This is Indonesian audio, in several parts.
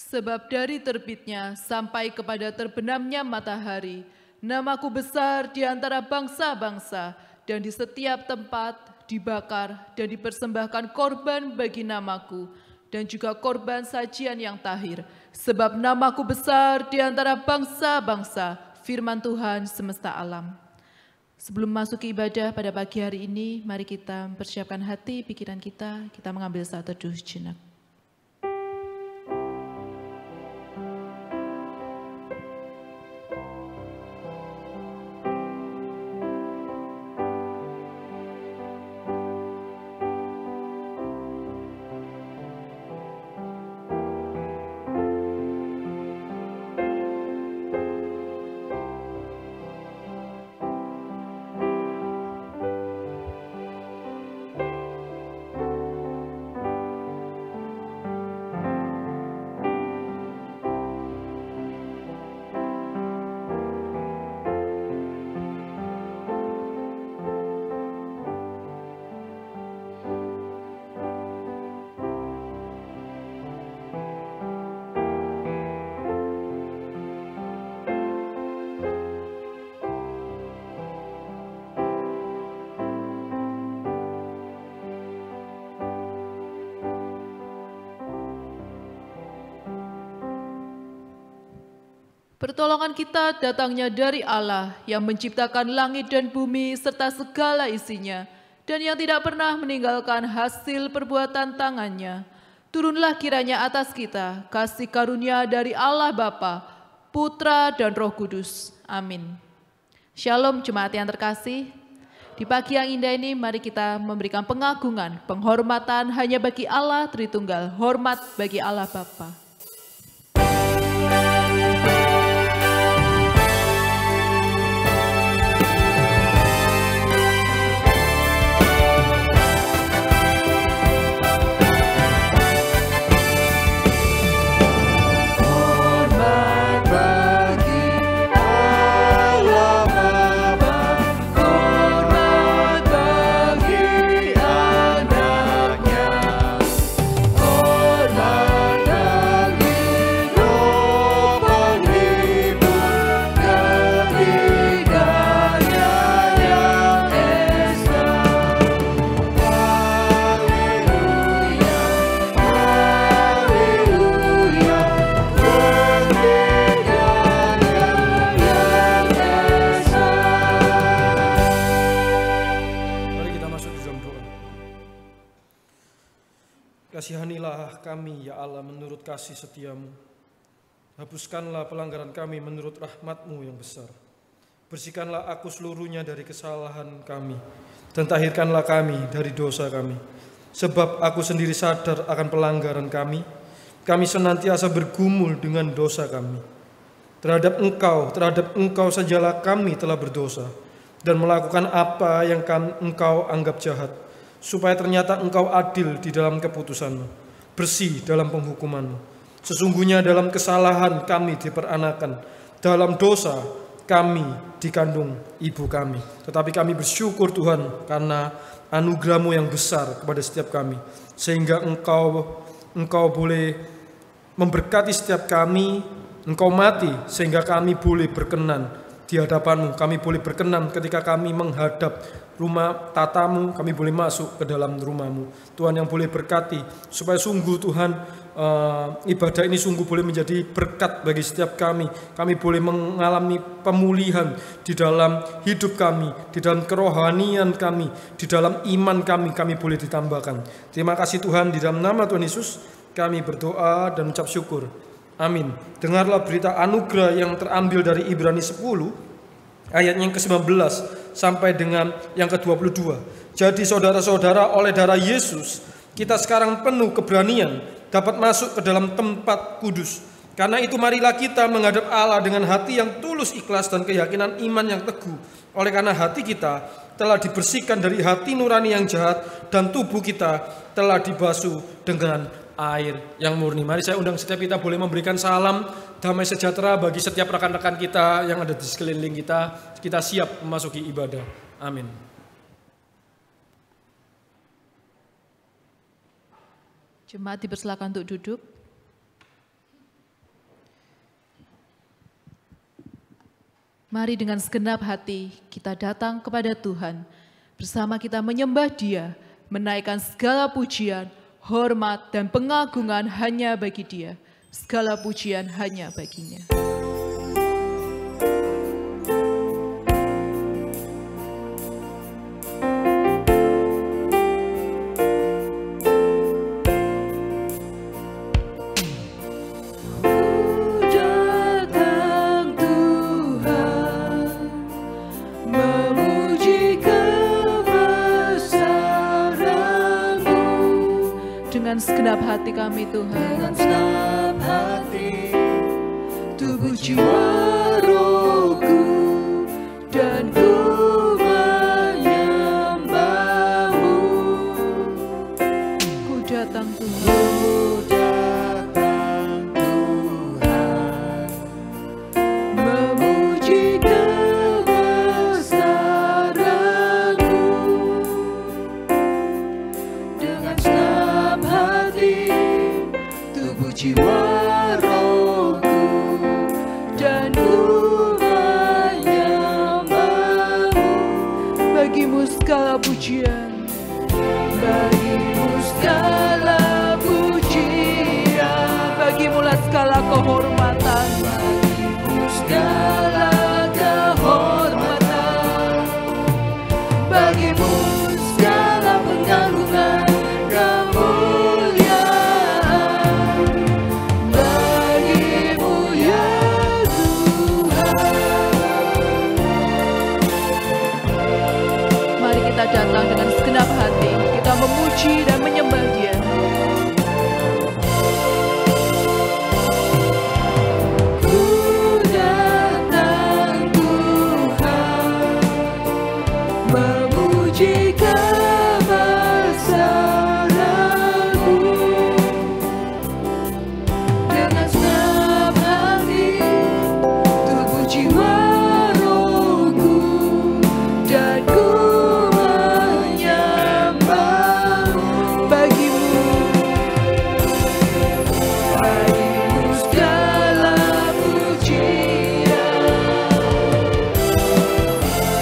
Sebab dari terbitnya sampai kepada terbenamnya matahari, namaku besar di antara bangsa-bangsa, dan di setiap tempat dibakar dan dipersembahkan korban bagi namaku, dan juga korban sajian yang tahir. Sebab namaku besar di antara bangsa-bangsa, firman Tuhan semesta alam. Sebelum masuk ke ibadah pada pagi hari ini, mari kita mempersiapkan hati, pikiran kita mengambil saat teduh jenak. Pertolongan kita datangnya dari Allah yang menciptakan langit dan bumi serta segala isinya, dan yang tidak pernah meninggalkan hasil perbuatan tangannya. Turunlah kiranya atas kita kasih karunia dari Allah Bapa, Putra dan Roh Kudus. Amin. Shalom jemaat yang terkasih. Di pagi yang indah ini mari kita memberikan pengagungan, penghormatan hanya bagi Allah Tritunggal, hormat bagi Allah Bapa. Kasihanilah kami, ya Allah, menurut kasih setiamu. Hapuskanlah pelanggaran kami menurut rahmat-Mu yang besar. Bersihkanlah aku seluruhnya dari kesalahan kami, dan tahirkanlah kami dari dosa kami. Sebab aku sendiri sadar akan pelanggaran kami senantiasa bergumul dengan dosa kami. Terhadap Engkau sajalah kami telah berdosa, dan melakukan apa yang Engkau anggap jahat, supaya ternyata Engkau adil di dalam keputusan-Mu, bersih dalam penghukuman-Mu. Sesungguhnya dalam kesalahan kami diperanakan, dalam dosa kami dikandung ibu kami. Tetapi kami bersyukur Tuhan karena anugerah-Mu yang besar kepada setiap kami, sehingga Engkau boleh memberkati setiap kami. Engkau mati sehingga kami boleh berkenan di hadapan-Mu. Kami boleh berkenan ketika kami menghadap rumah tatamu, kami boleh masuk ke dalam rumah-Mu. Tuhan yang boleh berkati, supaya sungguh Tuhan ibadah ini sungguh boleh menjadi berkat bagi setiap kami. Kami boleh mengalami pemulihan di dalam hidup kami, di dalam kerohanian kami, di dalam iman kami boleh ditambahkan. Terima kasih Tuhan, di dalam nama Tuhan Yesus kami berdoa dan mengucap syukur. Amin. Dengarlah berita anugerah yang terambil dari Ibrani 10 ayat yang ke-19 sampai dengan yang ke-22. Jadi saudara-saudara, oleh darah Yesus kita sekarang penuh keberanian dapat masuk ke dalam tempat kudus. Karena itu marilah kita menghadap Allah dengan hati yang tulus, ikhlas, dan keyakinan iman yang teguh. Oleh karena hati kita telah dibersihkan dari hati nurani yang jahat, dan tubuh kita telah dibasuh dengan air yang murni. Mari saya undang setiap kita boleh memberikan salam damai sejahtera bagi setiap rekan-rekan kita yang ada di sekeliling kita. Kita siap memasuki ibadah. Amin. Jemaat dipersilakan untuk duduk. Mari dengan segenap hati kita datang kepada Tuhan. Bersama kita menyembah Dia, menaikkan segala pujian, hormat dan pengagungan hanya bagi Dia. Segala pujian hanya baginya. Dengan segenap hati kami Tuhan, dengan segenap hati, tubuh jiwa rohku, dan ku menyembah-Mu. Ku datang Tuhan, Ku datang Tuhan, memuji kebesaran-Mu. Dengan segenap hati, tubuh jiwa rohku, dan ku menyembah-Mu. bagimu segala pujian, Bagimu segala pujian, bagimulah segala kehormatan, bagimu segala kehormatan, bagimu segala pengagungan, kemuliaan, bagimu ya Tuhan. Mari kita datang dengan segenap hati, kita memuji dan menyembah Dia. Ku datang Tuhan, memuji kebesaran-Mu. Dengan segenap hati, tubuh jiwa rohku, dan ku menyembah-Mu. Bagimu Bagimu segala pujian,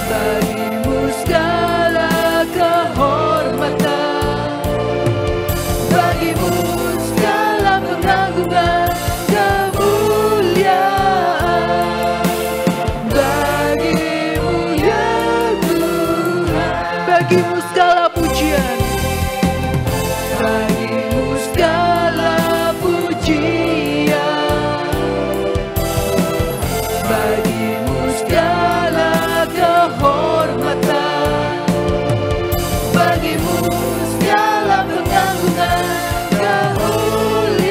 bagimu segala kehormatan, bagimu segala pengagungan, kemuliaan, bagimu ya Tuhan. bagimu segala pujian, Bagimu segala pujian, bagimu segala kehormatan, bagimu segala pengagungan, kemuliaan,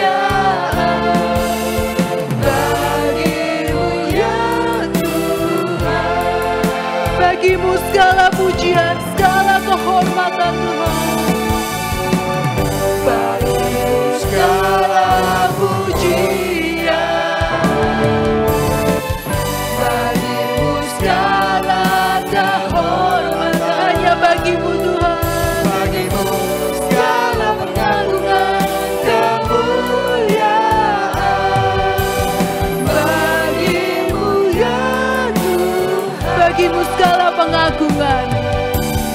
bagimu ya Tuhan. bagimu segala pujian, segala kehormatan Tuhan. Bagimu segala pujian, bagimu segala kehormatan, Hanya bagimu Tuhan. bagimu segala pengagungan, kemuliaan, bagimu ya Tuhan. Bagimu segala pengagungan,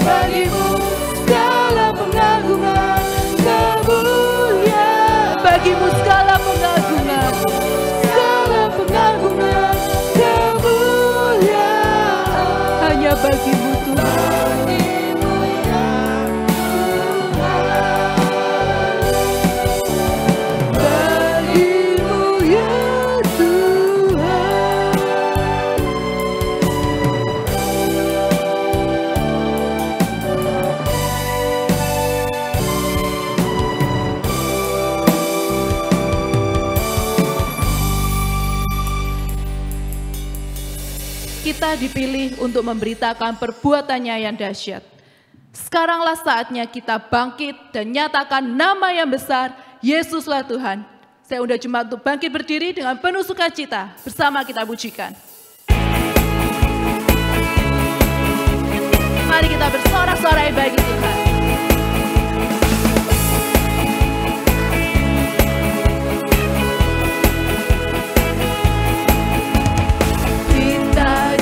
Bagimu segala pengagungan, kemuliaan, bagimu segala pengagungan, segala pengagungan, kemuliaan, hanya bagimu Tuhan. bagimu ya Tuhan. Bagimu ya Tuhan. Kita dipilih untuk memberitakan perbuatannya yang dahsyat. Sekaranglah saatnya kita bangkit dan nyatakan nama yang besar, Yesuslah Tuhan. Saya undang jemaat untuk bangkit berdiri dengan penuh sukacita. Bersama kita pujikan. Mari kita bersorak-sorai bagi Tuhan. Kita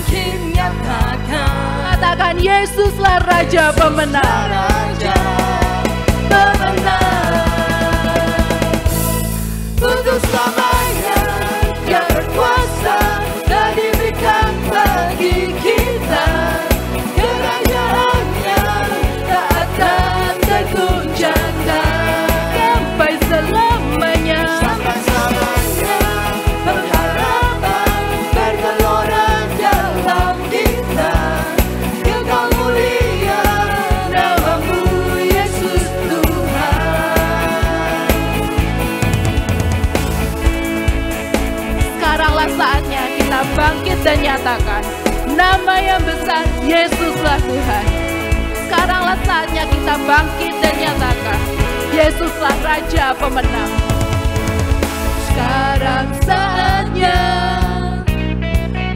bangkit nyatakan, Katakan Yesuslah Raja pemenang. Raja pemenang. Untuk selamanya Dia berkuasa dan diberikan bagi kita. Kerajaannya tak akan tergoncangkan Sampai selamanya. sampai selamanya. Pengharapan bergelora dalam kita. Kekal mulia namamu Yesus Tuhan. Sekaranglah saatnya kita bangkit dan nyatakan nama yang besar, Yesuslah Tuhan. Sekaranglah saatnya kita bangkit dan nyatakan Yesuslah Raja pemenang. Sekarang saatnya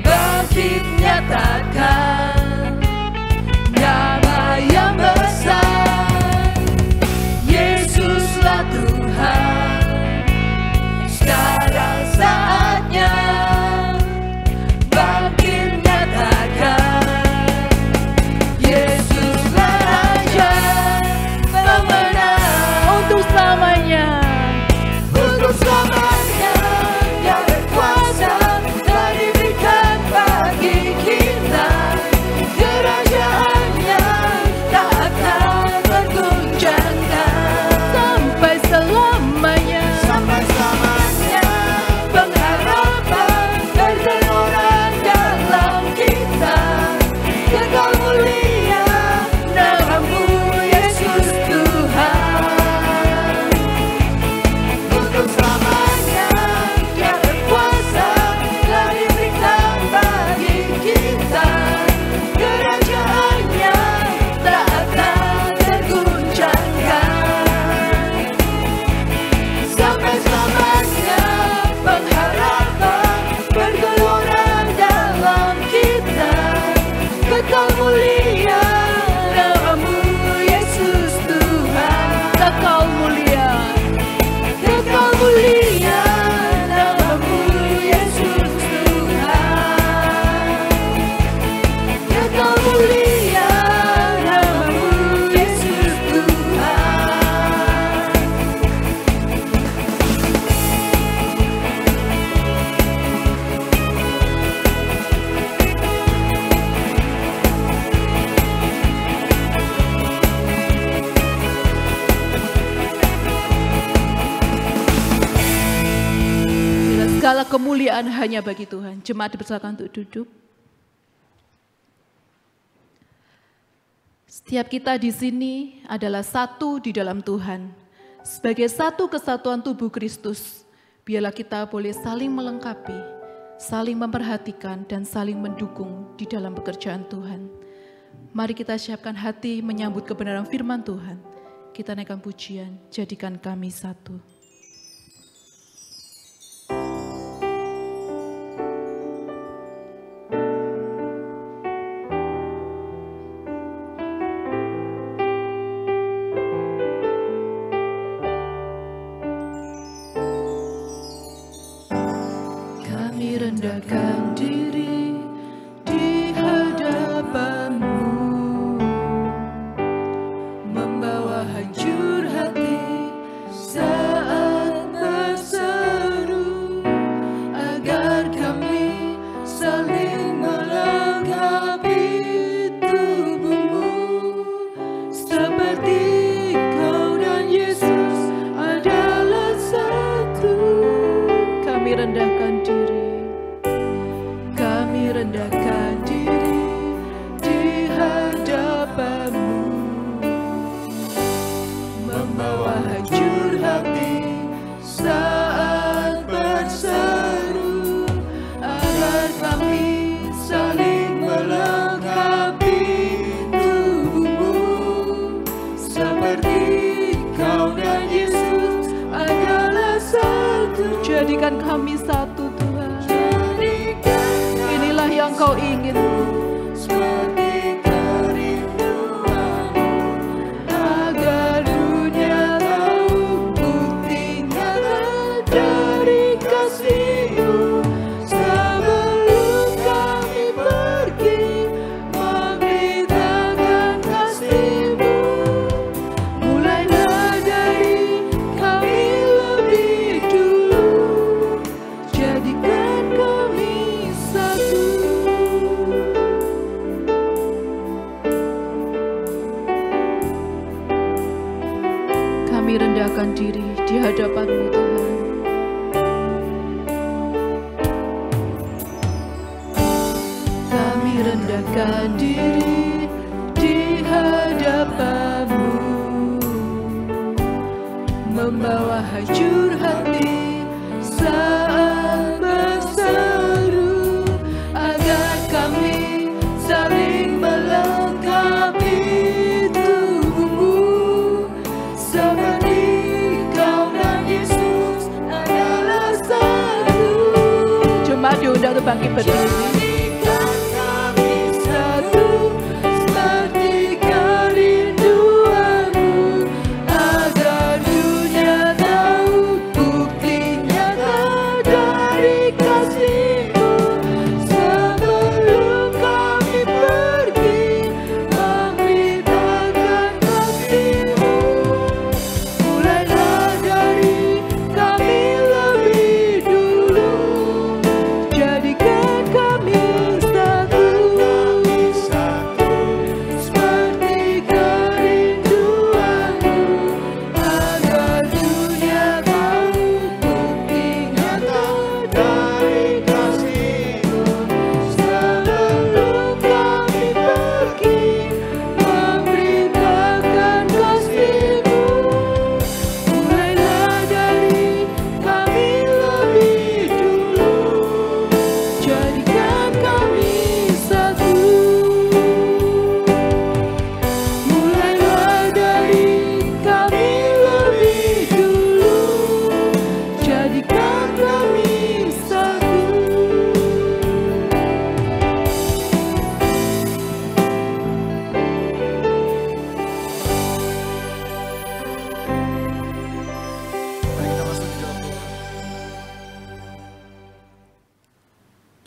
bangkit nyatakan nama yang besar, Yesuslah Tuhan. Sekarang saatnya bangkit nyatakan Yesuslah Raja pemenang. Untuk selamanya. Untuk selamanya Dia berkuasa dan diberikan bagi kita. Kerajaannya tak akan tergoncangkan Sampai selamanya. sampai selamanya. Pengharapan bergelora dalam kita. Kekal mulia namamu Yesus Tuhan. Untuk selamanya Dia berkuasa dan diberikan bagi kita. Kerajaannya tak akan tergoncangkan sampai selamanya. Pengharapan bergelora dalam kita. Kekal mulia namamu Yesus Tuhan. Kekal mulia. Kekal mulia namamu Yesus Tuhan. Kekal mulia namamu Yesus Tuhan. Bila segala kemuliaan hanya bagi Tuhan. Jemaat dipersilakan untuk duduk. Setiap kita di sini adalah satu di dalam Tuhan. Sebagai satu kesatuan tubuh Kristus, biarlah kita boleh saling melengkapi, saling memperhatikan, dan saling mendukung di dalam pekerjaan Tuhan. Mari kita siapkan hati menyambut kebenaran firman Tuhan. Kita naikkan pujian, jadikan kami satu. Kami rendahkan diri di hadapan-Mu, membawa hancur hati saat merendahkan diri di hadapan-Mu Tuhan. Kami rendahkan diri di hadapan-Mu, membawa hajur hati saat berseru, agar kami saling melengkapi tubuh-Mu, seperti Kau dan Yesus adalah satu. Jemaat diundang untuk bangkit berdiri.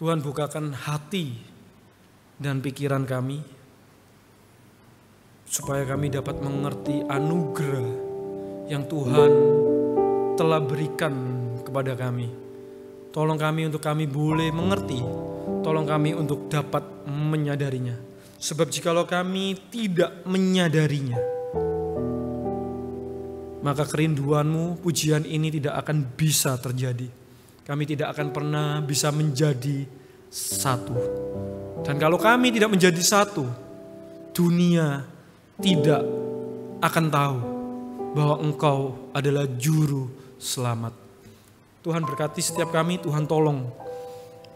Tuhan, bukakan hati dan pikiran kami, supaya kami dapat mengerti anugerah yang Tuhan telah berikan kepada kami. Tolong kami untuk kami boleh mengerti, tolong kami untuk dapat menyadarinya. Sebab jikalau kami tidak menyadarinya, maka kerinduan-Mu, pujian ini tidak akan bisa terjadi. Kami tidak akan pernah bisa menjadi satu. Dan kalau kami tidak menjadi satu, dunia tidak akan tahu bahwa Engkau adalah juru selamat. Tuhan berkati setiap kami, Tuhan tolong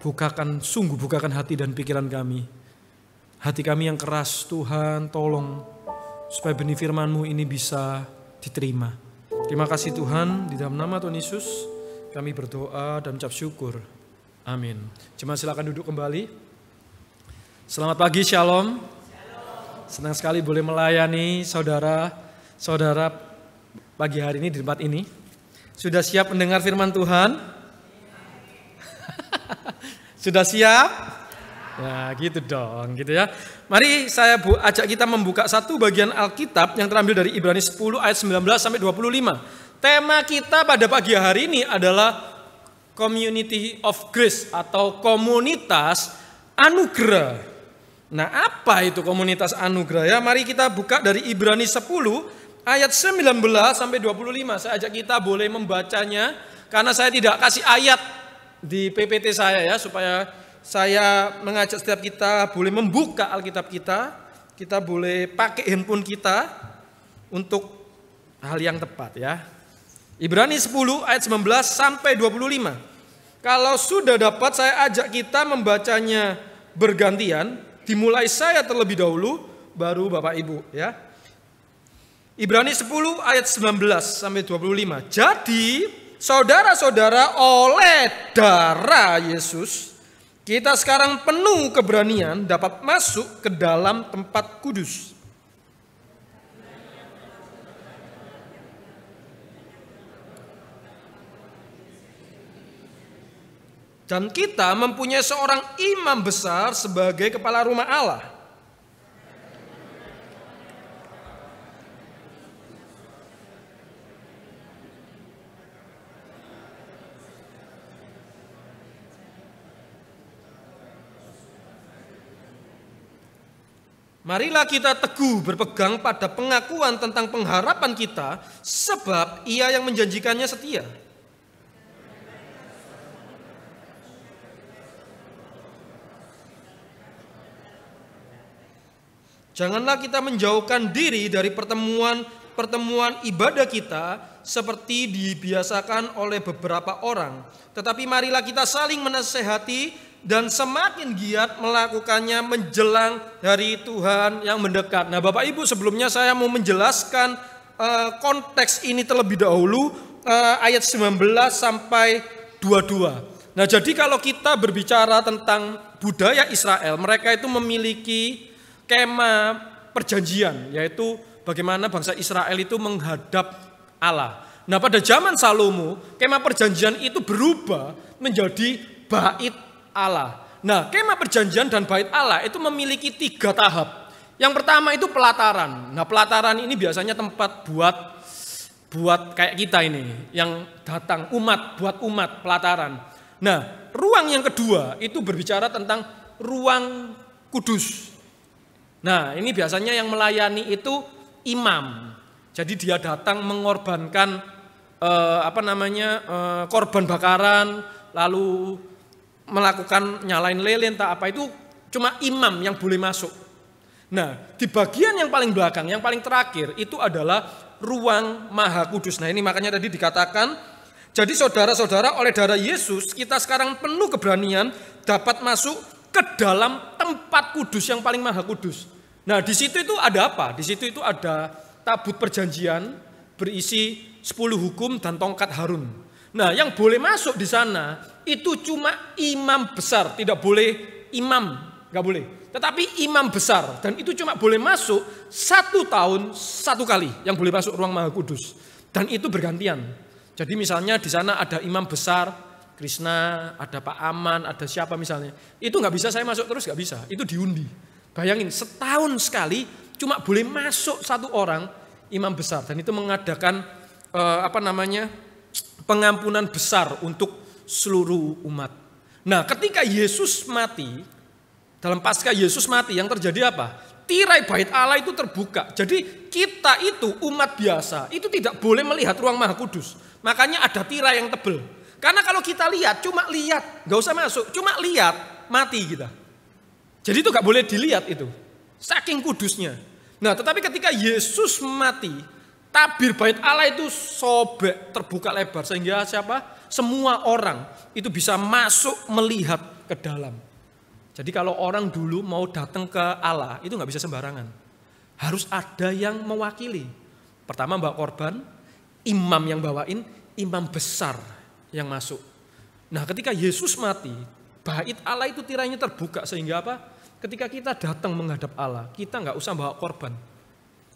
bukakan hati dan pikiran kami. Hati kami yang keras, Tuhan tolong supaya benih firman-Mu ini bisa diterima. Terima kasih Tuhan, di dalam nama Tuhan Yesus kami berdoa dan ucap syukur. Amin. Jemaat silakan duduk kembali. Selamat pagi, Shalom. Senang sekali boleh melayani saudara-saudara pagi hari ini di tempat ini. Sudah siap mendengar firman Tuhan? Sudah siap? Ya gitu dong, gitu ya. Mari saya ajak kita membuka satu bagian Alkitab yang terambil dari Ibrani 10 ayat 19 sampai 25. Tema kita pada pagi hari ini adalah Community of Grace atau komunitas anugerah. Nah, apa itu komunitas anugerah ya? Mari kita buka dari Ibrani 10 ayat 19 sampai 25. Saya ajak kita boleh membacanya karena saya tidak kasih ayat di PPT saya ya, supaya saya mengajak setiap kita boleh membuka Alkitab kita. Kita boleh pakai handphone kita untuk hal yang tepat ya. Ibrani 10 ayat 19 sampai 25. Kalau sudah dapat, saya ajak kita membacanya bergantian. Dimulai saya terlebih dahulu, baru Bapak Ibu ya. Ibrani 10 ayat 19 sampai 25. Jadi saudara-saudara, oleh darah Yesus kita sekarang penuh keberanian dapat masuk ke dalam tempat kudus. Dan kita mempunyai seorang imam besar sebagai kepala rumah Allah. Marilah kita teguh berpegang pada pengakuan tentang pengharapan kita, sebab Ia yang menjanjikannya setia. Janganlah kita menjauhkan diri dari pertemuan ibadah kita seperti dibiasakan oleh beberapa orang. Tetapi marilah kita saling menasehati dan semakin giat melakukannya menjelang hari Tuhan yang mendekat. Nah, Bapak Ibu, sebelumnya saya mau menjelaskan konteks ini terlebih dahulu, ayat 19 sampai 22. Nah, jadi kalau kita berbicara tentang budaya Israel, mereka itu memiliki kemah perjanjian, yaitu bagaimana bangsa Israel itu menghadap Allah. Nah, pada zaman Salomo, kemah perjanjian itu berubah menjadi bait Allah. Nah, kemah perjanjian dan bait Allah itu memiliki 3 tahap. Yang pertama itu pelataran. Nah, pelataran ini biasanya tempat buat kayak kita ini, yang datang buat umat pelataran. Nah, ruang yang kedua itu berbicara tentang ruang kudus. Nah, ini biasanya yang melayani itu imam. Jadi dia datang mengorbankan korban bakaran, lalu melakukan nyalain lilin tak apa, itu cuma imam yang boleh masuk. Nah, di bagian yang paling belakang, yang paling terakhir itu adalah ruang maha kudus. Nah, ini makanya tadi dikatakan, jadi saudara-saudara, oleh darah Yesus kita sekarang penuh keberanian dapat masuk ke dalam tempat kudus yang paling maha kudus. Nah, di situ itu ada apa? Di situ itu ada tabut perjanjian berisi 10 hukum dan tongkat Harun. Nah, yang boleh masuk di sana itu cuma imam besar, tidak boleh imam, nggak boleh. Tetapi imam besar, dan itu cuma boleh masuk 1 tahun 1 kali yang boleh masuk ruang maha kudus. Dan itu bergantian. Jadi misalnya di sana ada imam besar, Krishna, ada Pak Aman, ada siapa misalnya. Itu nggak bisa saya masuk terus, nggak bisa. Itu diundi. Bayangin, setahun sekali cuma boleh masuk 1 orang imam besar, dan itu mengadakan pengampunan besar untuk seluruh umat. Nah, ketika Yesus mati, dalam Paskah Yesus mati, yang terjadi apa? Tirai bait Allah itu terbuka. Jadi kita itu umat biasa itu tidak boleh melihat ruang maha kudus. Makanya ada tirai yang tebal. Karena kalau kita lihat, cuma lihat, nggak usah masuk, cuma lihat, mati kita. Jadi itu gak boleh dilihat itu, saking kudusnya. Nah, tetapi ketika Yesus mati, tabir bait Allah itu sobek, terbuka lebar, sehingga siapa? Semua orang itu bisa masuk melihat ke dalam. Jadi kalau orang dulu mau datang ke Allah, itu gak bisa sembarangan. Harus ada yang mewakili. Pertama bawa korban, imam yang bawain, imam besar yang masuk. Nah, ketika Yesus mati, bait Allah itu tirainya terbuka, sehingga apa? Ketika kita datang menghadap Allah, kita nggak usah bawa korban.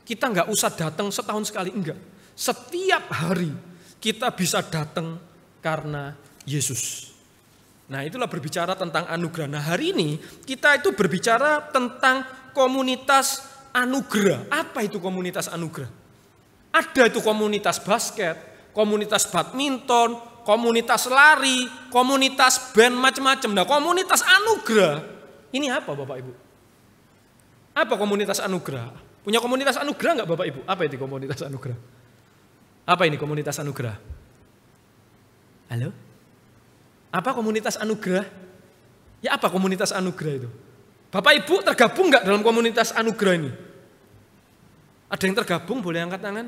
Kita nggak usah datang setahun sekali, enggak. Setiap hari kita bisa datang karena Yesus. Nah, itulah berbicara tentang anugerah. Nah, hari ini kita itu berbicara tentang komunitas anugerah. Apa itu komunitas anugerah? Ada itu komunitas basket, komunitas badminton, komunitas lari, komunitas band, macam-macam. Nah, komunitas anugerah ini apa, Bapak Ibu? Apa komunitas anugerah? Punya komunitas anugerah enggak, Bapak Ibu? Apa itu komunitas anugerah? Apa ini komunitas anugerah? Halo? Apa komunitas anugerah? Ya, apa komunitas anugerah itu? Bapak Ibu tergabung enggak dalam komunitas anugerah ini? Ada yang tergabung, boleh angkat tangan?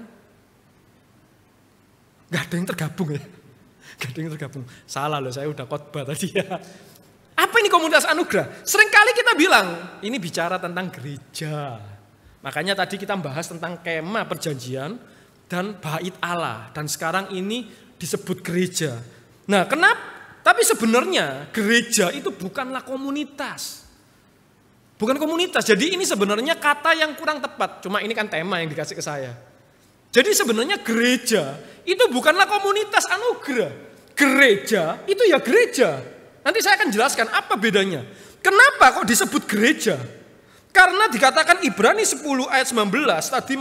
Enggak ada yang tergabung ya? Enggak ada yang tergabung. Salah loh, saya udah khotbah tadi ya. Apa ini komunitas anugerah? Seringkali kita bilang, ini bicara tentang gereja. Makanya tadi kita bahas tentang kemah perjanjian dan bait Allah. Dan sekarang ini disebut gereja. Nah, kenapa? Tapi sebenarnya gereja itu bukanlah komunitas. Bukan komunitas, jadi ini sebenarnya kata yang kurang tepat. Cuma ini kan tema yang dikasih ke saya. Jadi sebenarnya gereja itu bukanlah komunitas anugerah. Gereja itu ya gereja. Nanti saya akan jelaskan apa bedanya. Kenapa kok disebut gereja? Karena dikatakan Ibrani 10 ayat 19 tadi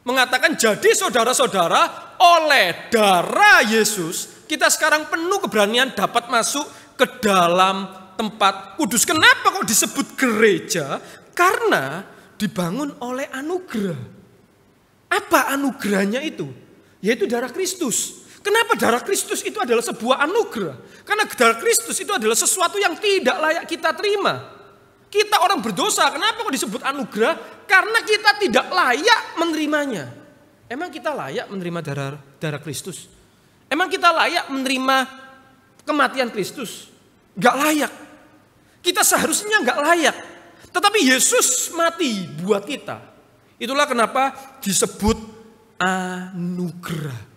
mengatakan jadi saudara-saudara oleh darah Yesus kita sekarang penuh keberanian dapat masuk ke dalam tempat kudus. Kenapa kok disebut gereja? Karena dibangun oleh anugerah. Apa anugerahnya itu? Yaitu darah Kristus. Kenapa darah Kristus itu adalah sebuah anugerah? Karena darah Kristus itu adalah sesuatu yang tidak layak kita terima. Kita orang berdosa, kenapa kok disebut anugerah? Karena kita tidak layak menerimanya. Emang kita layak menerima darah Kristus? Emang kita layak menerima kematian Kristus? Gak layak. Kita seharusnya gak layak. Tetapi Yesus mati buat kita. Itulah kenapa disebut anugerah.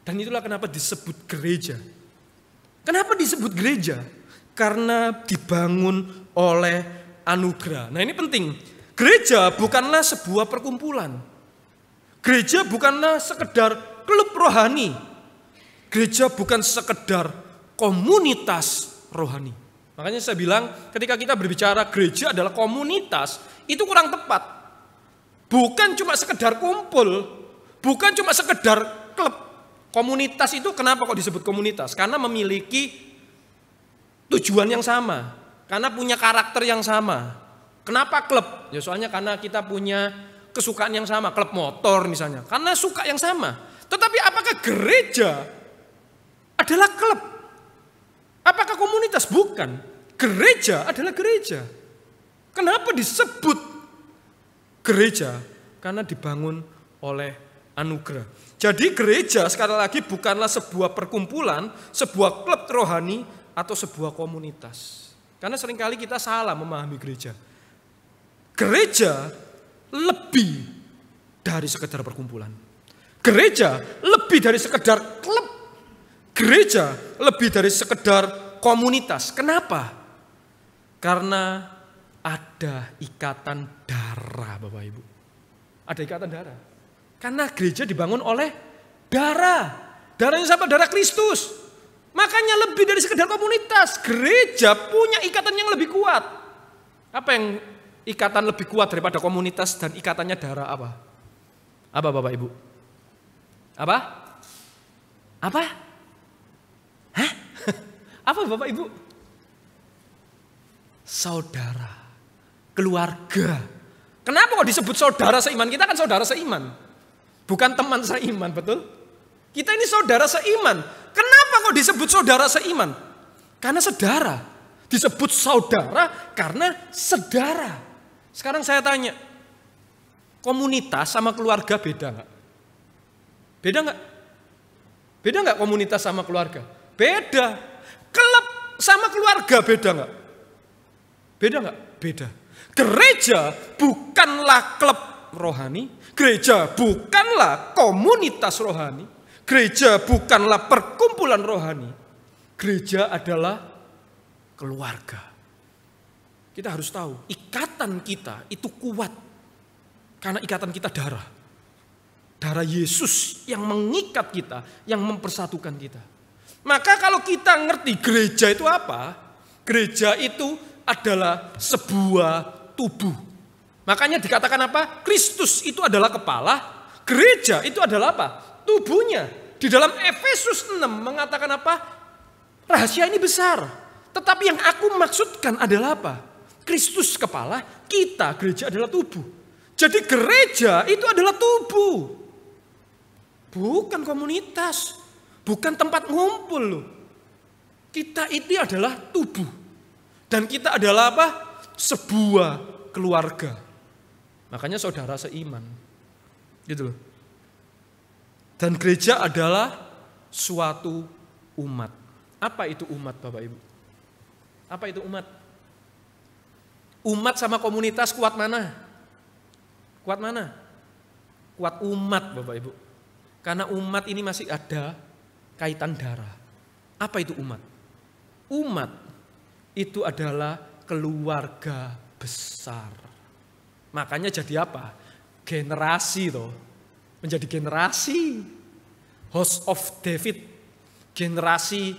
Dan itulah kenapa disebut gereja. Kenapa disebut gereja? Karena dibangun oleh anugerah. Nah ini penting. Gereja bukanlah sebuah perkumpulan. Gereja bukanlah sekedar klub rohani. Gereja bukan sekedar komunitas rohani. Makanya saya bilang ketika kita berbicara gereja adalah komunitas, itu kurang tepat. Bukan cuma sekedar kumpul, bukan cuma sekedar klub. Komunitas itu kenapa kok disebut komunitas? Karena memiliki tujuan yang sama, karena punya karakter yang sama. Kenapa klub? Ya soalnya karena kita punya kesukaan yang sama, klub motor misalnya, karena suka yang sama. Tetapi apakah gereja adalah klub? Apakah komunitas? Bukan. Gereja adalah gereja. Kenapa disebut gereja? Karena dibangun oleh anugerah. Jadi gereja sekali lagi bukanlah sebuah perkumpulan, sebuah klub rohani, atau sebuah komunitas. Karena seringkali kita salah memahami gereja. Gereja lebih dari sekedar perkumpulan. Gereja lebih dari sekedar klub. Gereja lebih dari sekedar komunitas. Kenapa? Karena ada ikatan darah, Bapak Ibu. Ada ikatan darah. Karena gereja dibangun oleh darah. Darahnya siapa? Darah Kristus. Makanya lebih dari sekedar komunitas. Gereja punya ikatan yang lebih kuat. Apa yang ikatan lebih kuat daripada komunitas dan ikatannya darah apa? Apa Bapak Ibu? Apa? Apa? Hah? Apa Bapak Ibu? Saudara. Keluarga. Kenapa kok disebut saudara seiman? Kita kan saudara seiman. Bukan teman seiman, betul? Kita ini saudara seiman. Kenapa kok disebut saudara seiman? Karena saudara. Disebut saudara karena saudara. Sekarang saya tanya, komunitas sama keluarga beda nggak? Beda nggak? Beda nggak komunitas sama keluarga? Beda. Klub sama keluarga beda nggak? Beda nggak? Beda. Gereja bukanlah klub rohani. Gereja bukanlah komunitas rohani. Gereja bukanlah perkumpulan rohani. Gereja adalah keluarga. Kita harus tahu, ikatan kita itu kuat. Karena ikatan kita darah. Darah Yesus yang mengikat kita, yang mempersatukan kita. Maka kalau kita ngerti gereja itu apa? Gereja itu adalah sebuah tubuh. Makanya dikatakan apa? Kristus itu adalah kepala, gereja itu adalah apa? Tubuhnya. Di dalam Efesus 6 mengatakan apa? Rahasia ini besar. Tetapi yang aku maksudkan adalah apa? Kristus kepala, kita gereja adalah tubuh. Jadi gereja itu adalah tubuh. Bukan komunitas. Bukan tempat ngumpul loh. Kita itu adalah tubuh. Dan kita adalah apa? Sebuah keluarga. Makanya saudara seiman. Gitu loh. Dan gereja adalah suatu umat. Apa itu umat Bapak Ibu? Apa itu umat? Umat sama komunitas kuat mana? Kuat mana? Kuat umat Bapak Ibu. Karena umat ini masih ada kaitan darah. Apa itu umat? Umat itu adalah keluarga besar. Makanya jadi apa? Generasi toh. Menjadi generasi. House of David. Generasi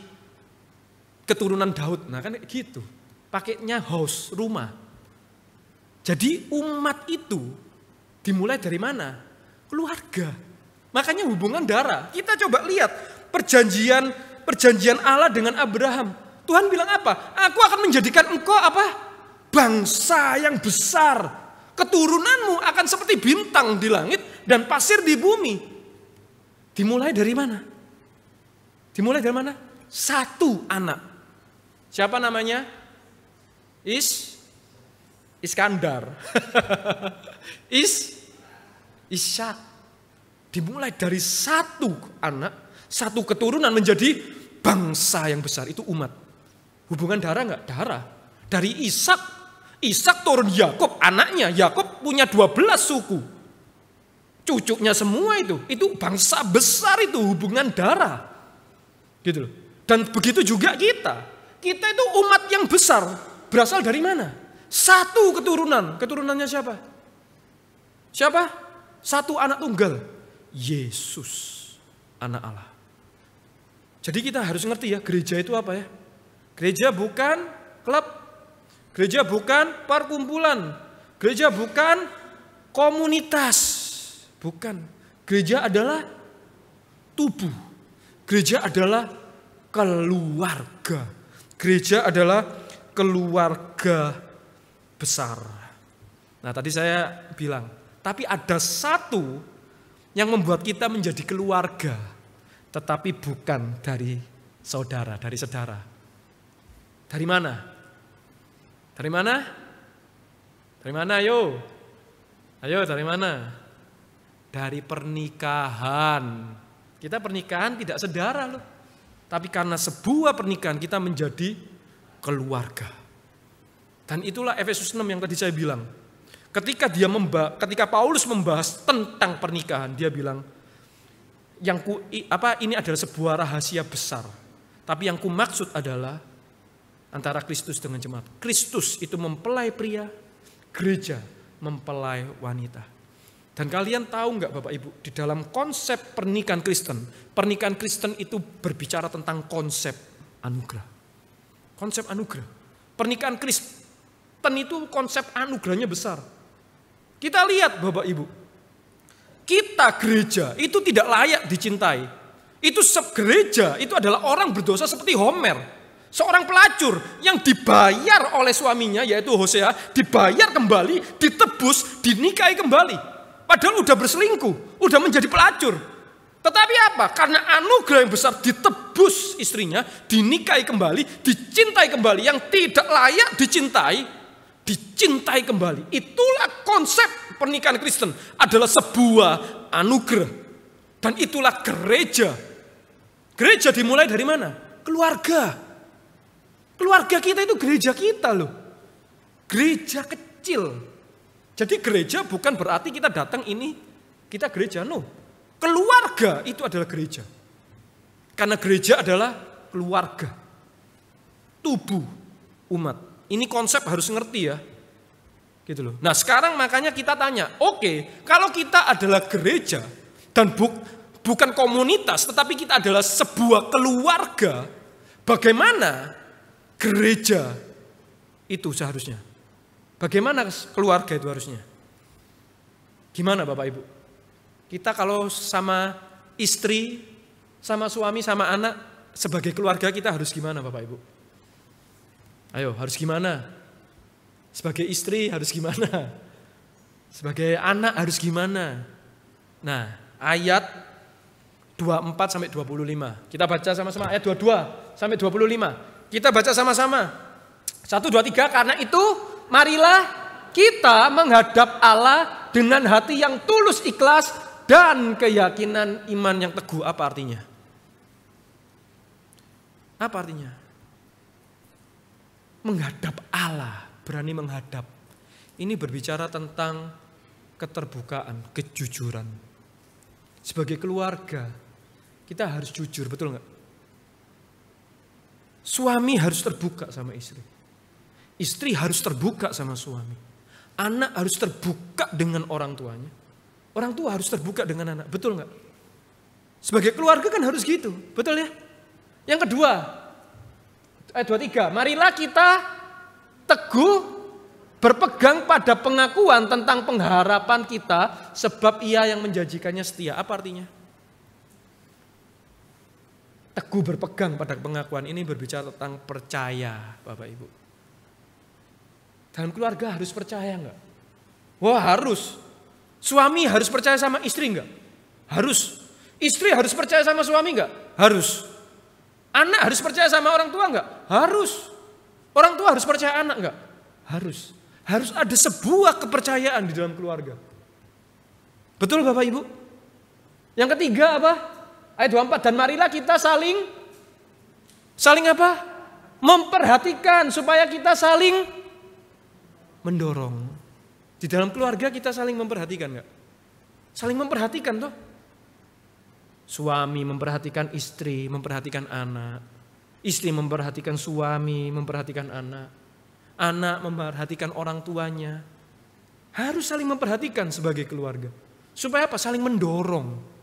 keturunan Daud. Nah kan gitu. Pakainya house, rumah. Jadi umat itu dimulai dari mana? Keluarga. Makanya hubungan darah. Kita coba lihat perjanjian Allah dengan Abraham. Tuhan bilang apa? Aku akan menjadikan engkau apa? Bangsa yang besar. Keturunanmu akan seperti bintang di langit dan pasir di bumi. Dimulai dari mana? Dimulai dari mana? Satu anak. Siapa namanya? Iskandar. Ishak. Dimulai dari satu anak, satu keturunan menjadi bangsa yang besar. Itu umat. Hubungan darah enggak? Darah. Dari Ishak turun Yakub, anaknya. Yakub punya 12 suku. Cucunya semua itu bangsa besar, itu hubungan darah. Gitu loh. Dan begitu juga kita. Kita itu umat yang besar. Berasal dari mana? Satu keturunan. Keturunannya siapa? Siapa? Satu anak tunggal. Yesus, anak Allah. Jadi kita harus ngerti ya, gereja itu apa ya? Gereja bukan klub. Gereja bukan perkumpulan. Gereja bukan komunitas. Bukan. Gereja adalah tubuh. Gereja adalah keluarga. Gereja adalah keluarga besar. Nah, tadi saya bilang, tapi ada satu yang membuat kita menjadi keluarga, tetapi bukan dari saudara, dari saudara. Dari mana? Dari mana? Dari mana, ayo? Ayo, dari mana? Dari pernikahan. Kita pernikahan tidak saudara loh. Tapi karena sebuah pernikahan kita menjadi keluarga. Dan itulah Efesus 6 yang tadi saya bilang. Ketika Paulus membahas tentang pernikahan, dia bilang, ini adalah sebuah rahasia besar. Tapi yang ku maksud adalah antara Kristus dengan jemaat. Kristus itu mempelai pria, gereja mempelai wanita. Dan kalian tahu nggak Bapak Ibu, di dalam konsep pernikahan Kristen itu berbicara tentang konsep anugerah. Konsep anugerah. Pernikahan Kristen itu konsep anugerahnya besar. Kita lihat Bapak Ibu, kita gereja itu tidak layak dicintai. Itu gereja itu adalah orang berdosa seperti Homer. Seorang pelacur yang dibayar oleh suaminya yaitu Hosea, dibayar kembali, ditebus, dinikahi kembali. Padahal udah berselingkuh, udah menjadi pelacur. Tetapi apa? Karena anugerah yang besar ditebus istrinya, dinikahi kembali, dicintai kembali. Yang tidak layak dicintai kembali. Itulah konsep pernikahan Kristen. Adalah sebuah anugerah. Dan itulah gereja. Gereja dimulai dari mana? Keluarga. Keluarga kita itu gereja kita loh. Gereja kecil. Jadi gereja bukan berarti kita datang ini, kita gereja. No. Keluarga itu adalah gereja. Karena gereja adalah keluarga. Tubuh umat. Ini konsep harus ngerti ya. Gitu loh. Nah sekarang makanya kita tanya, oke, kalau kita adalah gereja dan bukan komunitas, tetapi kita adalah sebuah keluarga, bagaimana gereja itu seharusnya? Bagaimana keluarga itu harusnya? Gimana Bapak Ibu? Kita kalau sama istri, sama suami, sama anak, sebagai keluarga kita harus gimana Bapak Ibu? Ayo, harus gimana? Sebagai istri harus gimana? Sebagai anak harus gimana? Nah, ayat 24 sampai 25. Kita baca sama-sama ayat 22 sampai 25. Kita baca sama-sama. 1, 2, 3. Karena itu marilah kita menghadap Allah dengan hati yang tulus ikhlas dan keyakinan iman yang teguh. Apa artinya? Apa artinya? Menghadap Allah, berani menghadap. Ini berbicara tentang keterbukaan, kejujuran. Sebagai keluarga, kita harus jujur, betul nggak? Suami harus terbuka sama istri. Istri harus terbuka sama suami. Anak harus terbuka dengan orang tuanya. Orang tua harus terbuka dengan anak. Betul nggak? Sebagai keluarga kan harus gitu. Betul ya? Yang kedua, ayat 23. Marilah kita teguh berpegang pada pengakuan tentang pengharapan kita. Sebab ia yang menjanjikannya setia. Apa artinya? teguh berpegang pada pengakuan ini berbicara tentang percaya, Bapak Ibu. Dalam keluarga harus percaya enggak? Wah, harus. Suami harus percaya sama istri enggak? Harus. Istri harus percaya sama suami enggak? Harus. Anak harus percaya sama orang tua enggak? Harus. Orang tua harus percaya anak enggak? Harus. Harus ada sebuah kepercayaan di dalam keluarga. Betul Bapak Ibu? Yang ketiga apa? Ayat 24, dan marilah kita saling apa? Memperhatikan supaya kita saling mendorong. Di dalam keluarga kita saling memperhatikan enggak? Saling memperhatikan toh. Suami memperhatikan istri, memperhatikan anak. Istri memperhatikan suami, memperhatikan anak. Anak memperhatikan orang tuanya. Harus saling memperhatikan sebagai keluarga. Supaya apa? Saling mendorong.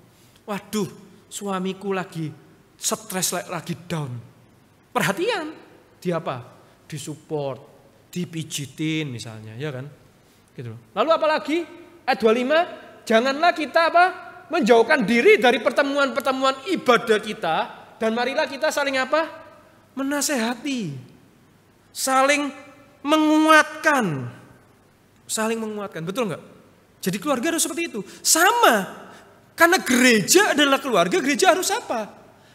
Waduh, suamiku lagi stres, lagi down. Perhatian. Di apa? Disupport, dipijitin misalnya, ya kan? Gitu. Lalu apalagi? Ayat 25, janganlah kita apa? Menjauhkan diri dari pertemuan-pertemuan ibadah kita. Dan marilah kita saling apa? Menasehati. Saling menguatkan. Saling menguatkan, betul enggak? Jadi keluarga harus seperti itu. Sama. Karena gereja adalah keluarga, gereja harus apa?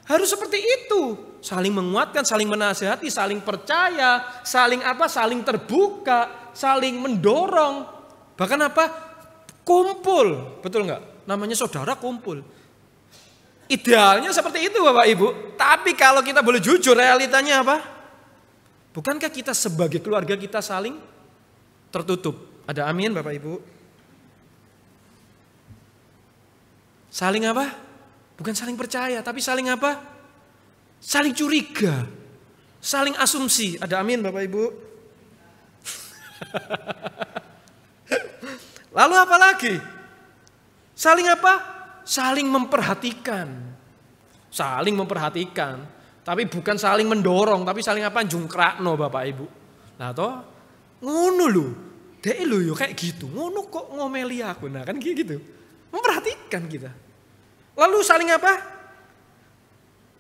Harus seperti itu. Saling menguatkan, saling menasehati, saling percaya, saling apa? Saling terbuka, saling mendorong. Bahkan apa? Kumpul. Betul enggak? Namanya saudara kumpul. Idealnya seperti itu Bapak Ibu. Tapi kalau kita boleh jujur, realitanya apa? Bukankah kita sebagai keluarga kita saling tertutup? Ada amin Bapak Ibu? Saling apa? Bukan saling percaya, tapi saling apa? Saling curiga. Saling asumsi. Ada amin Bapak Ibu? Lalu apa lagi? Saling apa? Saling memperhatikan. Saling memperhatikan. Tapi bukan saling mendorong, tapi saling apa? Jungkrakno Bapak Ibu. Nah toh, ngono lho. Dek lho yo kayak gitu. Ngono kok ngomeli aku. Nah kan gitu. Memperhatikan kita. Lalu saling apa?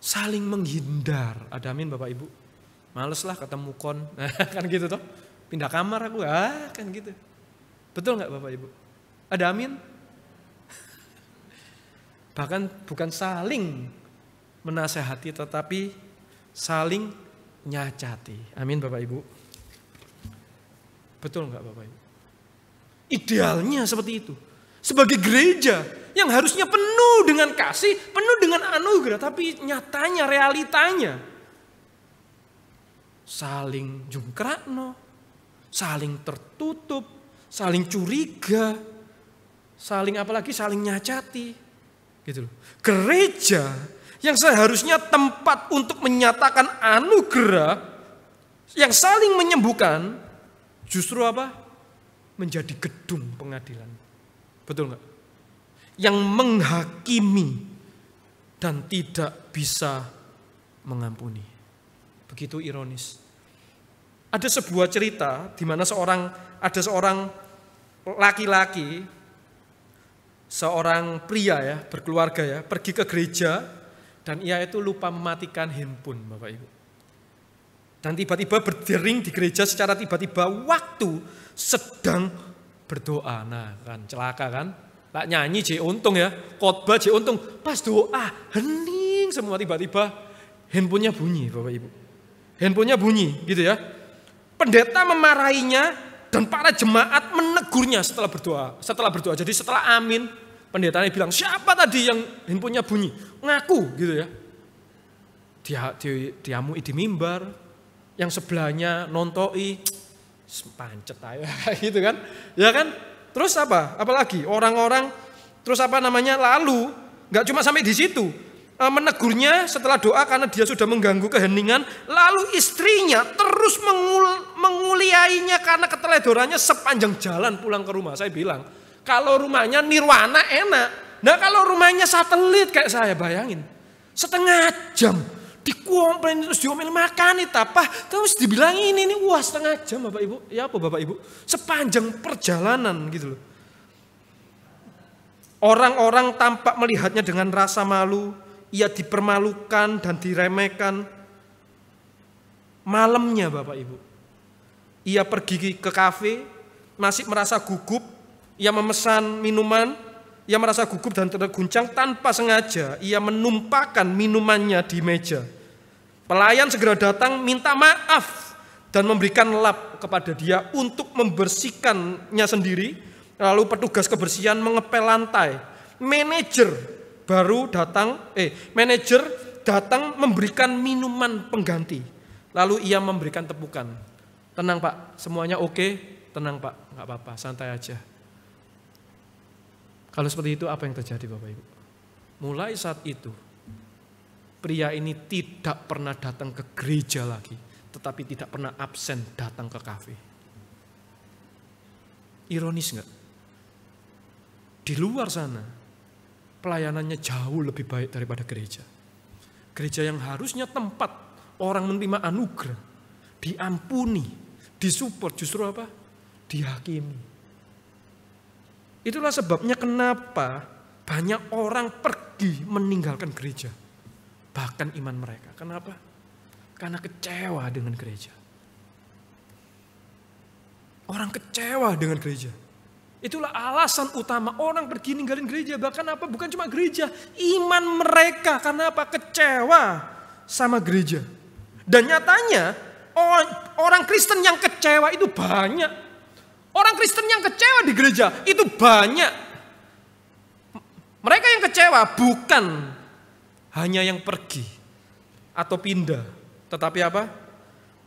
Saling menghindar. Ada amin Bapak Ibu? Males lah ketemu kon. Nah, kan gitu toh. Pindah kamar aku. Kan gitu. Betul gak Bapak Ibu? Ada amin? Bahkan bukan saling menasehati tetapi saling nyacati. Amin Bapak Ibu? Betul gak Bapak Ibu? Idealnya seperti itu. Sebagai gereja yang harusnya penuh dengan kasih, penuh dengan anugerah, tapi nyatanya, realitanya saling jungkrakno, saling tertutup, saling curiga, saling apalagi saling nyacati, gitu loh. Gereja yang seharusnya tempat untuk menyatakan anugerah, yang saling menyembuhkan, justru apa? Menjadi gedung pengadilan. Betul enggak? Yang menghakimi dan tidak bisa mengampuni. Begitu ironis. Ada sebuah cerita di mana ada seorang laki-laki, seorang pria ya, berkeluarga ya, pergi ke gereja dan ia itu lupa mematikan handphone, Bapak Ibu. Dan tiba-tiba berdering di gereja secara tiba-tiba waktu sedang berdoa. Nah kan celaka kan. Tak nyanyi je untung ya. Khotbah je untung. Pas doa hening semua tiba-tiba handphonenya bunyi Bapak Ibu. Handphonenya bunyi gitu ya. Pendeta memarahinya dan para jemaat menegurnya setelah berdoa. Jadi setelah amin pendetanya bilang siapa tadi yang handphonenya bunyi? Ngaku gitu ya. Diamui di mimbar. Yang sebelahnya nontoi pancet aja gitu kan. Ya kan? Terus apa? Apalagi orang-orang terus lalu enggak cuma sampai di situ. Menegurnya setelah doa karena dia sudah mengganggu keheningan, lalu istrinya terus menguliainya karena keteledorannya sepanjang jalan pulang ke rumah. Saya bilang, kalau rumahnya nirwana enak. Nah, kalau rumahnya satelit kayak saya bayangin. Setengah jam dikomplain terus diomel makan itu apa terus dibilang ini wah setengah jam Bapak Ibu ya apa Bapak Ibu sepanjang perjalanan gitu loh. Orang-orang tampak melihatnya dengan rasa malu. ia dipermalukan dan diremehkan. Malamnya Bapak Ibu, ia pergi ke kafe, masih merasa gugup, ia memesan minuman, ia merasa gugup dan terguncang, tanpa sengaja ia menumpahkan minumannya di meja. Pelayan segera datang minta maaf dan memberikan lap kepada dia untuk membersihkannya sendiri. Lalu petugas kebersihan mengepel lantai. Manajer datang memberikan minuman pengganti. Lalu ia memberikan tepukan. Tenang Pak, semuanya oke? Tenang Pak, nggak apa-apa, santai aja. Kalau seperti itu apa yang terjadi Bapak Ibu? Mulai saat itu, pria ini tidak pernah datang ke gereja lagi, tetapi tidak pernah absen datang ke kafe. Ironis enggak? Di luar sana, pelayanannya jauh lebih baik daripada gereja. Gereja yang harusnya tempat orang menerima anugerah, diampuni, disupport, justru apa? Dihakimi. Itulah sebabnya kenapa banyak orang pergi meninggalkan gereja. Bahkan iman mereka. Kenapa? Karena kecewa dengan gereja. Orang kecewa dengan gereja. Itulah alasan utama orang pergi ninggalin gereja. Bahkan apa? Bukan cuma gereja. Iman mereka. Karena apa? Kecewa sama gereja. Dan nyatanya orang Kristen yang kecewa itu banyak. Orang Kristen yang kecewa di gereja itu banyak. Mereka yang kecewa bukan hanya yang pergi atau pindah. Tetapi apa?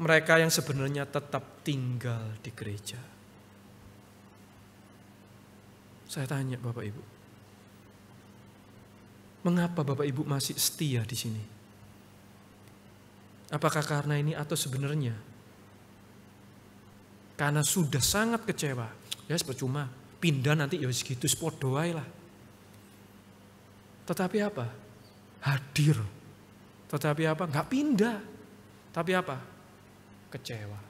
Mereka yang sebenarnya tetap tinggal di gereja. Saya tanya Bapak Ibu, mengapa Bapak Ibu masih setia di sini? Apakah karena ini atau sebenarnya karena sudah sangat kecewa? Ya percuma, pindah nanti ya segitu sepodo ae lah. Tetapi apa? Hadir. Tetapi apa? Enggak pindah. Tapi apa? Kecewa.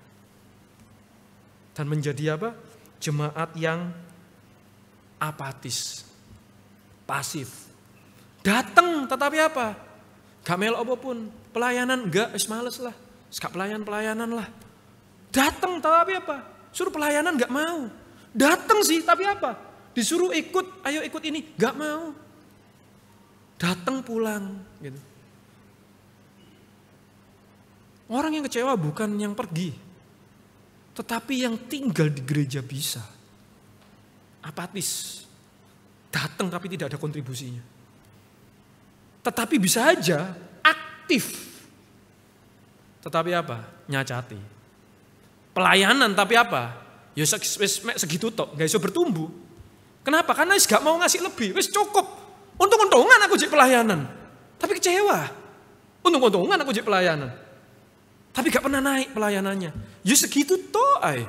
Dan menjadi apa? Jemaat yang apatis, pasif. Datang tetapi apa? Gak melok apapun. Pelayanan enggak, males lah. Gak pelayanan lah. Datang tetapi apa? Suruh pelayanan enggak mau. Datang sih tapi apa? Disuruh ikut, ayo ikut ini, enggak mau. Datang pulang gitu. Orang yang kecewa bukan yang pergi, tetapi yang tinggal di gereja bisa. Apatis. Datang tapi tidak ada kontribusinya. Tetapi bisa aja aktif. Tetapi apa? Nyacati. Pelayanan tapi apa? Ya segitu tok, gak bisa bertumbuh. Kenapa? Karena gak mau ngasih lebih, wis cukup. Untung-untungan aku jadi pelayanan. Tapi kecewa. Untung-untungan aku jadi pelayanan. Tapi gak pernah naik pelayanannya. Ya segitu toh ay.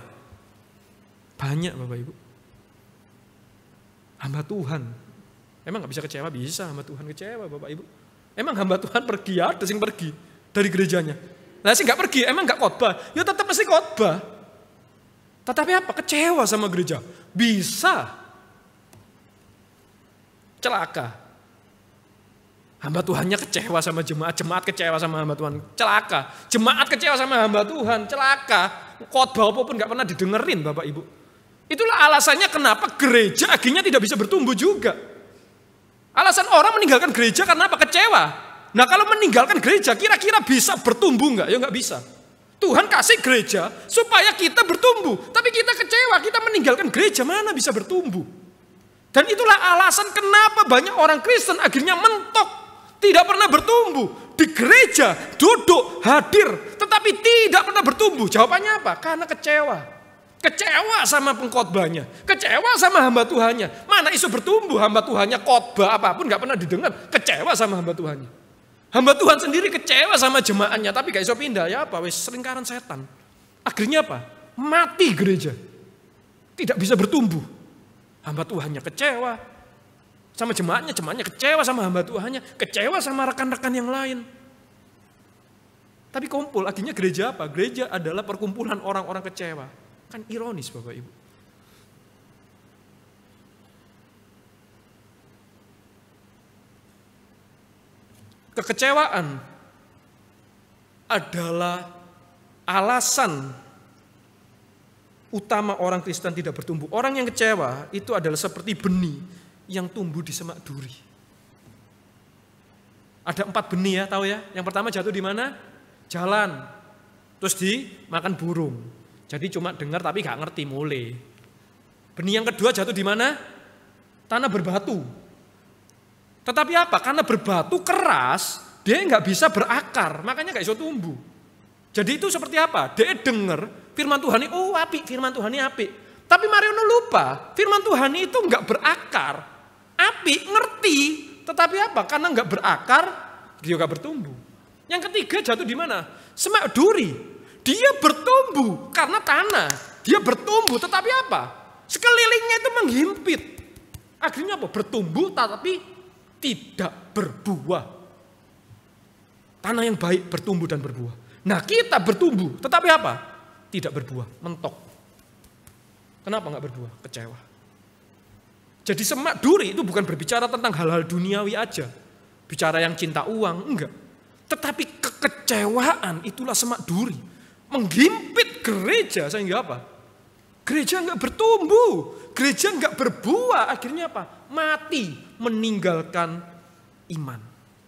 Banyak Bapak Ibu. Hamba Tuhan. Emang gak bisa kecewa? Bisa hamba Tuhan kecewa Bapak Ibu. Emang hamba Tuhan pergi, ada yang pergi dari gerejanya. Nah sih gak pergi, emang gak khotbah. Ya tetap mesti khotbah. Tetapi apa? Kecewa sama gereja. Bisa. Celaka. Hamba Tuhannya kecewa sama jemaat, jemaat kecewa sama hamba Tuhan, celaka. Jemaat kecewa sama hamba Tuhan, celaka. Khotbah apapun gak pernah didengerin Bapak Ibu. Itulah alasannya kenapa gereja akhirnya tidak bisa bertumbuh juga. Alasan orang meninggalkan gereja karena apa? Kecewa. Nah kalau meninggalkan gereja kira-kira bisa bertumbuh gak? Ya gak bisa. Tuhan kasih gereja supaya kita bertumbuh. Tapi kita kecewa, kita meninggalkan gereja, mana bisa bertumbuh. Dan itulah alasan kenapa banyak orang Kristen akhirnya mentok. Tidak pernah bertumbuh. Di gereja, duduk, hadir. Tetapi tidak pernah bertumbuh. Jawabannya apa? Karena kecewa. Kecewa sama pengkhotbahnya. Kecewa sama hamba Tuhannya. Mana isu bertumbuh hamba Tuhannya, khotbah apapun gak pernah didengar. Kecewa sama hamba Tuhannya. Hamba Tuhan sendiri kecewa sama jemaatnya. Tapi gak iso pindah. Ya apa? Wes selingkaran setan. Akhirnya apa? Mati gereja. Tidak bisa bertumbuh. Hamba Tuhannya kecewa sama jemaatnya, jemaatnya kecewa sama hamba Tuhannya, kecewa sama rekan-rekan yang lain. Tapi kumpul, akhirnya gereja apa? Gereja adalah perkumpulan orang-orang kecewa. Kan ironis Bapak Ibu. Kekecewaan adalah alasan utama orang Kristen tidak bertumbuh. Orang yang kecewa itu adalah seperti benih yang tumbuh di semak duri. Ada 4 benih ya, tahu ya? Yang pertama jatuh di mana? Jalan. Terus dimakan burung. Jadi cuma dengar tapi gak ngerti mulai. Benih yang kedua jatuh di mana? Tanah berbatu. Tetapi apa? Karena berbatu keras, dia nggak bisa berakar, makanya nggak bisa tumbuh. Jadi itu seperti apa? Dia dengar firman Tuhan ini, oh apik, firman Tuhan ini apik. Tapi Mariono lupa, firman Tuhan itu nggak berakar. Apik, ngerti, tetapi apa? Karena nggak berakar, dia nggak bertumbuh. Yang ketiga jatuh di mana? Semak duri. Dia bertumbuh karena tanah. Dia bertumbuh, tetapi apa? Sekelilingnya itu menghimpit. Akhirnya apa? Bertumbuh, tetapi tidak berbuah. Tanah yang baik bertumbuh dan berbuah. Nah kita bertumbuh, tetapi apa? Tidak berbuah, mentok. Kenapa nggak berbuah? Kecewa. Jadi semak duri itu bukan berbicara tentang hal-hal duniawi aja. Bicara yang cinta uang, enggak. Tetapi kekecewaan itulah semak duri. Menghimpit gereja sehingga apa? Gereja nggak bertumbuh, gereja nggak berbuah. Akhirnya apa? Mati, meninggalkan iman.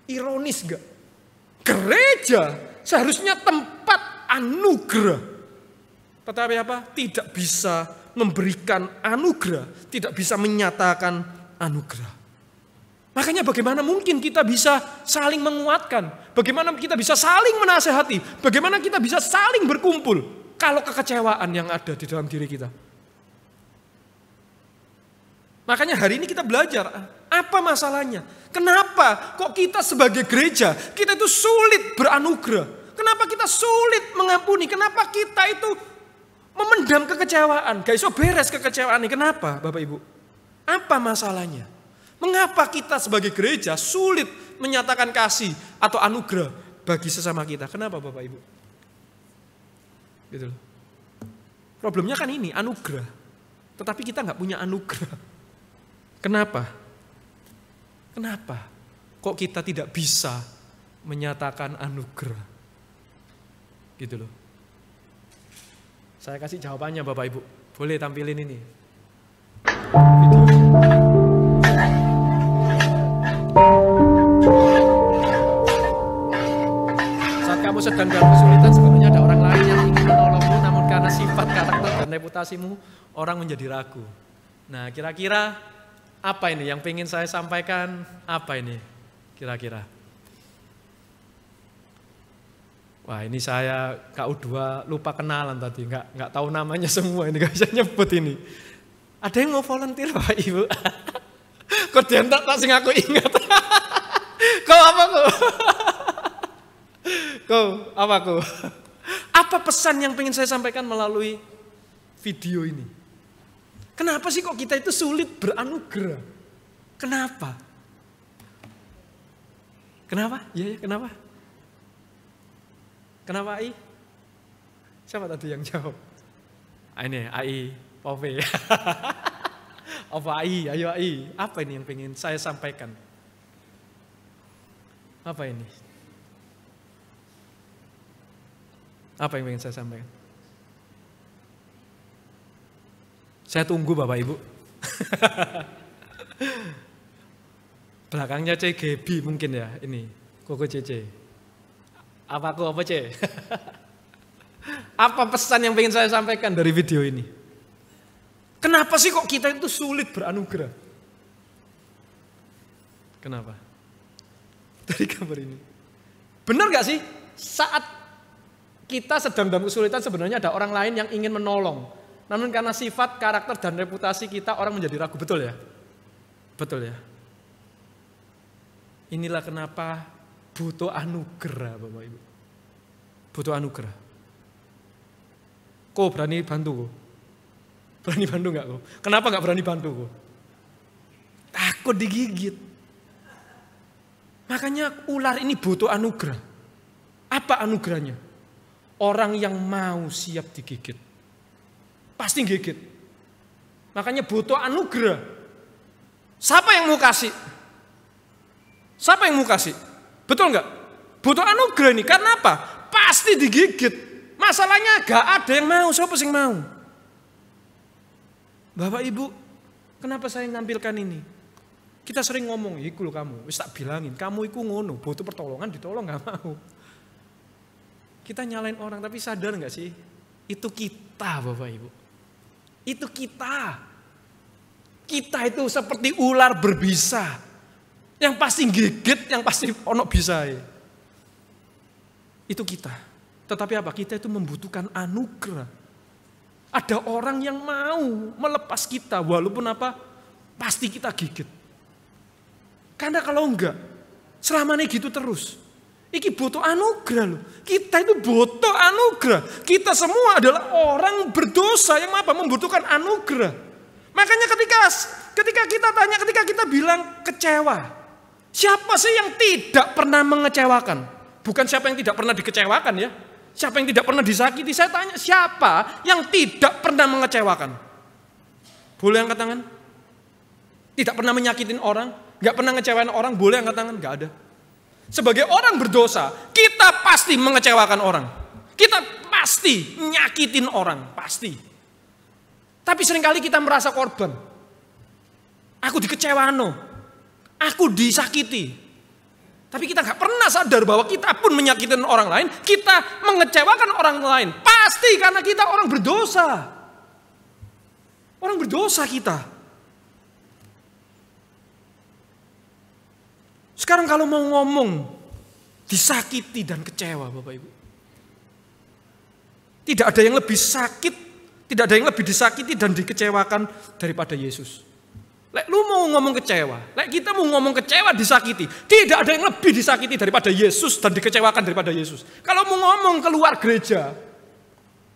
Ironis nggak? Gereja seharusnya tempat anugerah, tetapi apa? Tidak bisa memberikan anugerah, tidak bisa menyatakan anugerah. Makanya bagaimana mungkin kita bisa saling menguatkan? Bagaimana kita bisa saling menasehati? Bagaimana kita bisa saling berkumpul kalau kekecewaan yang ada di dalam diri kita? Makanya hari ini kita belajar, apa masalahnya? Kenapa kok kita sebagai gereja, kita itu sulit beranugerah? Kenapa kita sulit mengampuni? Kenapa kita itu memendam kekecewaan? Gak iso beres kekecewaan ini. Kenapa Bapak Ibu? Apa masalahnya? Mengapa kita sebagai gereja sulit menyatakan kasih atau anugerah bagi sesama kita? Kenapa Bapak Ibu? Gitu loh. Problemnya kan ini, anugerah. Tetapi kita nggak punya anugerah. Kenapa? Kenapa? Kok kita tidak bisa menyatakan anugerah? Gitu loh. Saya kasih jawabannya Bapak Ibu. Boleh tampilin ini. Video. Saat kamu sedang dalam kesulitan, sebenarnya ada orang lain yang ingin menolongmu, namun karena sifat, karakter, dan reputasimu, orang menjadi ragu. Nah, kira-kira apa ini yang pengen saya sampaikan? Apa ini kira-kira? Wah, ini saya KU2 lupa kenalan tadi, nggak tahu namanya semua, ini nggak bisa nyebut ini. Ada yang mau volunteer Pak Ibu? Kok dientak tak sing aku ingat. Kau apa kau? Kau apa kau? Apa pesan yang pengen saya sampaikan melalui video ini? Kenapa sih kok kita itu sulit beranugerah? Kenapa? Kenapa? Iya, kenapa? Kenapa AI? Siapa tadi yang jawab? Ini AI, Pove. Apa AI? Ayo AI. Apa ini yang pengen saya sampaikan? Apa ini? Apa yang pengen saya sampaikan? Saya tunggu Bapak Ibu. Belakangnya CGB mungkin ya ini. Koko CC. Apa aku apa C? Apa pesan yang pengen saya sampaikan dari video ini? Kenapa sih kok kita itu sulit beranugerah? Kenapa? Dari gambar ini. Benar gak sih? Saat kita sedang dalam kesulitan sebenarnya ada orang lain yang ingin menolong. Namun karena sifat, karakter, dan reputasi kita orang menjadi ragu. Betul ya? Betul ya? Inilah kenapa butuh anugerah Bapak Ibu. Butuh anugerah. Kok berani bantu kok? Berani bantu gak kok? Kenapa gak berani bantu kok? Takut digigit. Makanya ular ini butuh anugerah. Apa anugerahnya? Orang yang mau siap digigit. Pasti gigit. Makanya butuh anugerah. Siapa yang mau kasih? Siapa yang mau kasih? Betul nggak? Butuh anugerah ini. Karena apa? Pasti digigit. Masalahnya gak ada yang mau. Siapa sih yang mau? Bapak Ibu, kenapa saya nampilkan ini? Kita sering ngomong, iku lho kamu, wis tak bilangin, kamu iku ngono, butuh pertolongan ditolong gak mau. Kita nyalain orang, tapi sadar gak sih? Itu kita Bapak Ibu. Itu kita. Kita itu seperti ular berbisa. Yang pasti gigit, yang pasti ono bisa. Itu kita. Tetapi apa? Kita itu membutuhkan anugerah. Ada orang yang mau melepas kita, walaupun apa? Pasti kita gigit. Karena kalau enggak, selama ini gitu terus. Iki butuh anugerah loh. Kita itu butuh anugerah. Kita semua adalah orang berdosa yang apa? Membutuhkan anugerah. Makanya ketika kita tanya, ketika kita bilang kecewa. Siapa sih yang tidak pernah mengecewakan? Bukan siapa yang tidak pernah dikecewakan ya. Siapa yang tidak pernah disakiti? Saya tanya siapa yang tidak pernah mengecewakan? Boleh angkat tangan? Tidak pernah menyakitin orang? Gak pernah ngecewain orang, boleh angkat tangan? Gak ada. Sebagai orang berdosa, kita pasti mengecewakan orang. Kita pasti nyakitin orang, pasti. Tapi seringkali kita merasa korban. Aku dikecewano, aku disakiti. Tapi kita gak pernah sadar bahwa kita pun menyakitin orang lain, kita mengecewakan orang lain. Pasti karena kita orang berdosa. Orang berdosa kita. Sekarang kalau mau ngomong disakiti dan kecewa Bapak Ibu. Tidak ada yang lebih sakit, tidak ada yang lebih disakiti dan dikecewakan daripada Yesus. Lek lu mau ngomong kecewa, lek kita mau ngomong kecewa disakiti, tidak ada yang lebih disakiti daripada Yesus dan dikecewakan daripada Yesus. Kalau mau ngomong keluar gereja,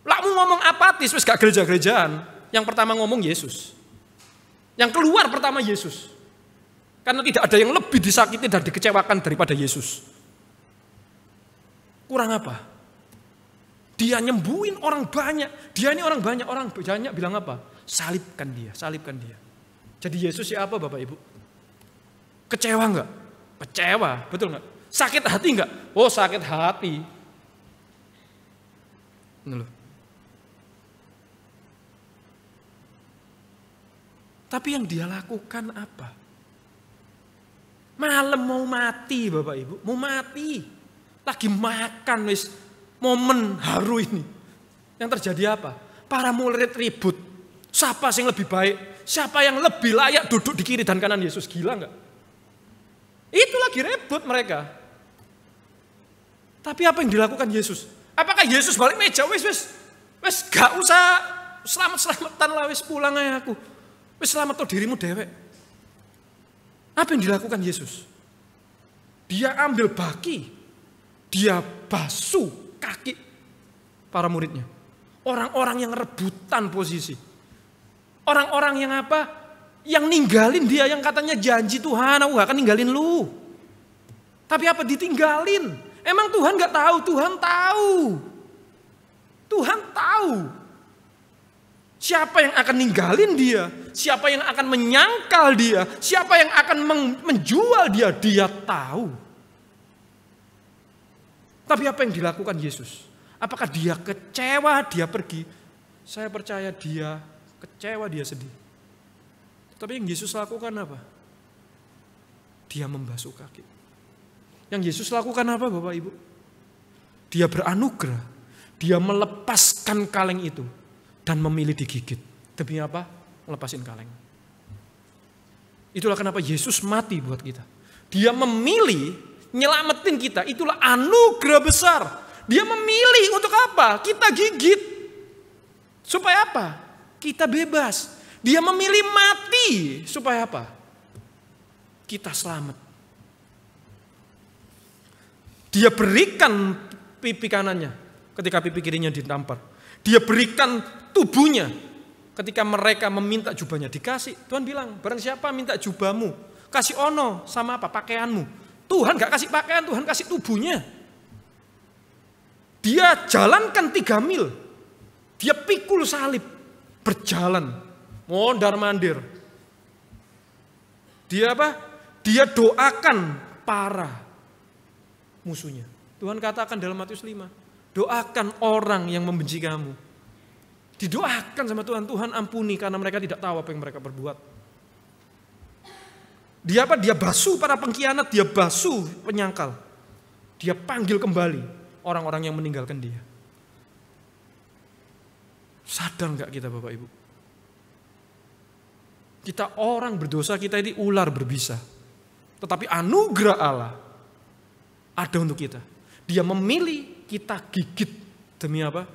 lek mau ngomong apatis wis gak gereja-gerejaan, yang pertama ngomong Yesus. Yang keluar pertama Yesus. Karena tidak ada yang lebih disakiti dan dikecewakan daripada Yesus. Kurang apa? Dia nyembuhin orang banyak. Dia ini orang banyak. Orang banyak bilang apa? Salibkan dia, salibkan dia. Jadi Yesus ya apa Bapak Ibu? Kecewa enggak? Kecewa, betul enggak? Sakit hati enggak? Oh sakit hati. Ini loh. Tapi yang dia lakukan apa? Malam mau mati Bapak Ibu, mau mati. Lagi makan wis momen haru ini. Yang terjadi apa? Para murid ribut. Siapa yang lebih baik? Siapa yang lebih layak duduk di kiri dan kanan Yesus? Gila enggak? Itu lagi ribut mereka. Tapi apa yang dilakukan Yesus? Apakah Yesus balik meja? Wis gak usah selamat-selamatan lah, wis pulang aja aku. Wis selamat tuh dirimu dewek. Apa yang dilakukan Yesus? Dia ambil baki, dia basuh kaki para muridnya. Orang-orang yang rebutan posisi. Orang-orang yang apa? Yang ninggalin dia, yang katanya janji Tuhan, aku gak akan ninggalin lu. Tapi apa ditinggalin? Emang Tuhan gak tahu? Tuhan tahu. Tuhan tahu. Siapa yang akan ninggalin dia? Siapa yang akan menyangkal dia? Siapa yang akan menjual dia? Dia tahu. Tapi apa yang dilakukan Yesus? Apakah dia kecewa, dia pergi? Saya percaya dia kecewa, dia sedih. Tapi yang Yesus lakukan apa? Dia membasuh kaki. Yang Yesus lakukan apa Bapak Ibu? Dia beranugerah. Dia melepaskan kaleng itu. Dan memilih digigit. Demi apa? Melepasin kaleng. Itulah kenapa Yesus mati buat kita. Dia memilih nyelamatin kita. Itulah anugerah besar. Dia memilih untuk apa? Kita gigit. Supaya apa? Kita bebas. Dia memilih mati. Supaya apa? Kita selamat. Dia berikan pipi kanannya ketika pipi kirinya ditampar. Dia berikan tubuhnya ketika mereka meminta jubahnya. Dikasih. Tuhan bilang, barang siapa minta jubahmu, kasih ono sama apa? Pakaianmu. Tuhan gak kasih pakaian, Tuhan kasih tubuhnya. Dia jalankan 3 mil. Dia pikul salib. Berjalan. Mondar-mandir. Dia apa? Dia doakan para musuhnya. Tuhan katakan dalam Matius 5, doakan orang yang membenci kamu. Didoakan sama Tuhan, Tuhan ampuni karena mereka tidak tahu apa yang mereka perbuat. Dia apa? Dia basuh para pengkhianat, dia basuh penyangkal. Dia panggil kembali orang-orang yang meninggalkan dia. Sadar enggak kita Bapak Ibu? Kita orang berdosa, kita ini ular berbisa. Tetapi anugerah Allah ada untuk kita. Dia memilih kita gigit demi apa?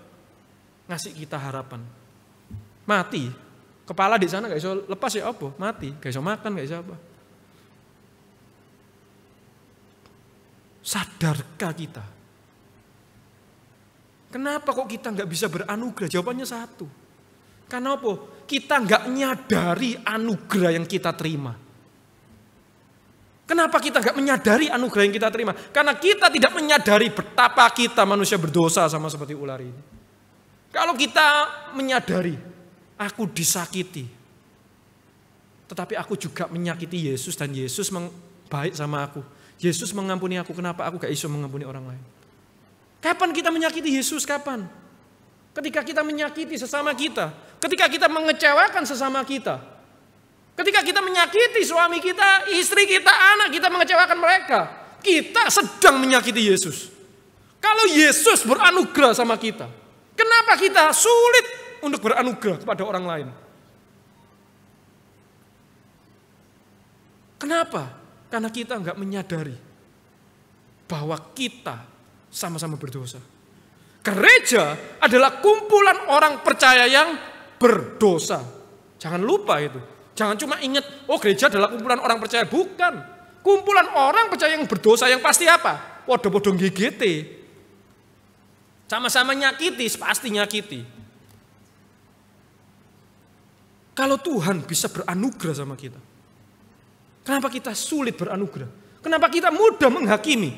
Ngasih kita harapan. Mati. Kepala di sana gak bisa lepas ya apa? Mati. Gak bisa makan, gak bisa apa. Sadarkah kita? Kenapa kok kita gak bisa beranugerah? Jawabannya satu. Karena apa? Kita gak menyadari anugerah yang kita terima. Kenapa kita gak menyadari anugerah yang kita terima? Karena kita tidak menyadari betapa kita manusia berdosa sama seperti ular ini. Kalau kita menyadari, aku disakiti. Tetapi aku juga menyakiti Yesus dan Yesus baik sama aku. Yesus mengampuni aku, kenapa aku gak bisa mengampuni orang lain? Kapan kita menyakiti Yesus? Kapan? Ketika kita menyakiti sesama kita. Ketika kita mengecewakan sesama kita. Ketika kita menyakiti suami kita, istri kita, anak kita, mengecewakan mereka. Kita sedang menyakiti Yesus. Kalau Yesus beranugerah sama kita, kenapa kita sulit untuk beranugerah kepada orang lain? Kenapa? Karena kita enggak menyadari bahwa kita sama-sama berdosa. Gereja adalah kumpulan orang percaya yang berdosa. Jangan lupa itu. Jangan cuma ingat, oh gereja adalah kumpulan orang percaya. Bukan. Kumpulan orang percaya yang berdosa yang pasti apa? Podo-podo GGT. Sama-sama nyakiti, pasti nyakiti. Kalau Tuhan bisa beranugerah sama kita, kenapa kita sulit beranugerah? Kenapa kita mudah menghakimi?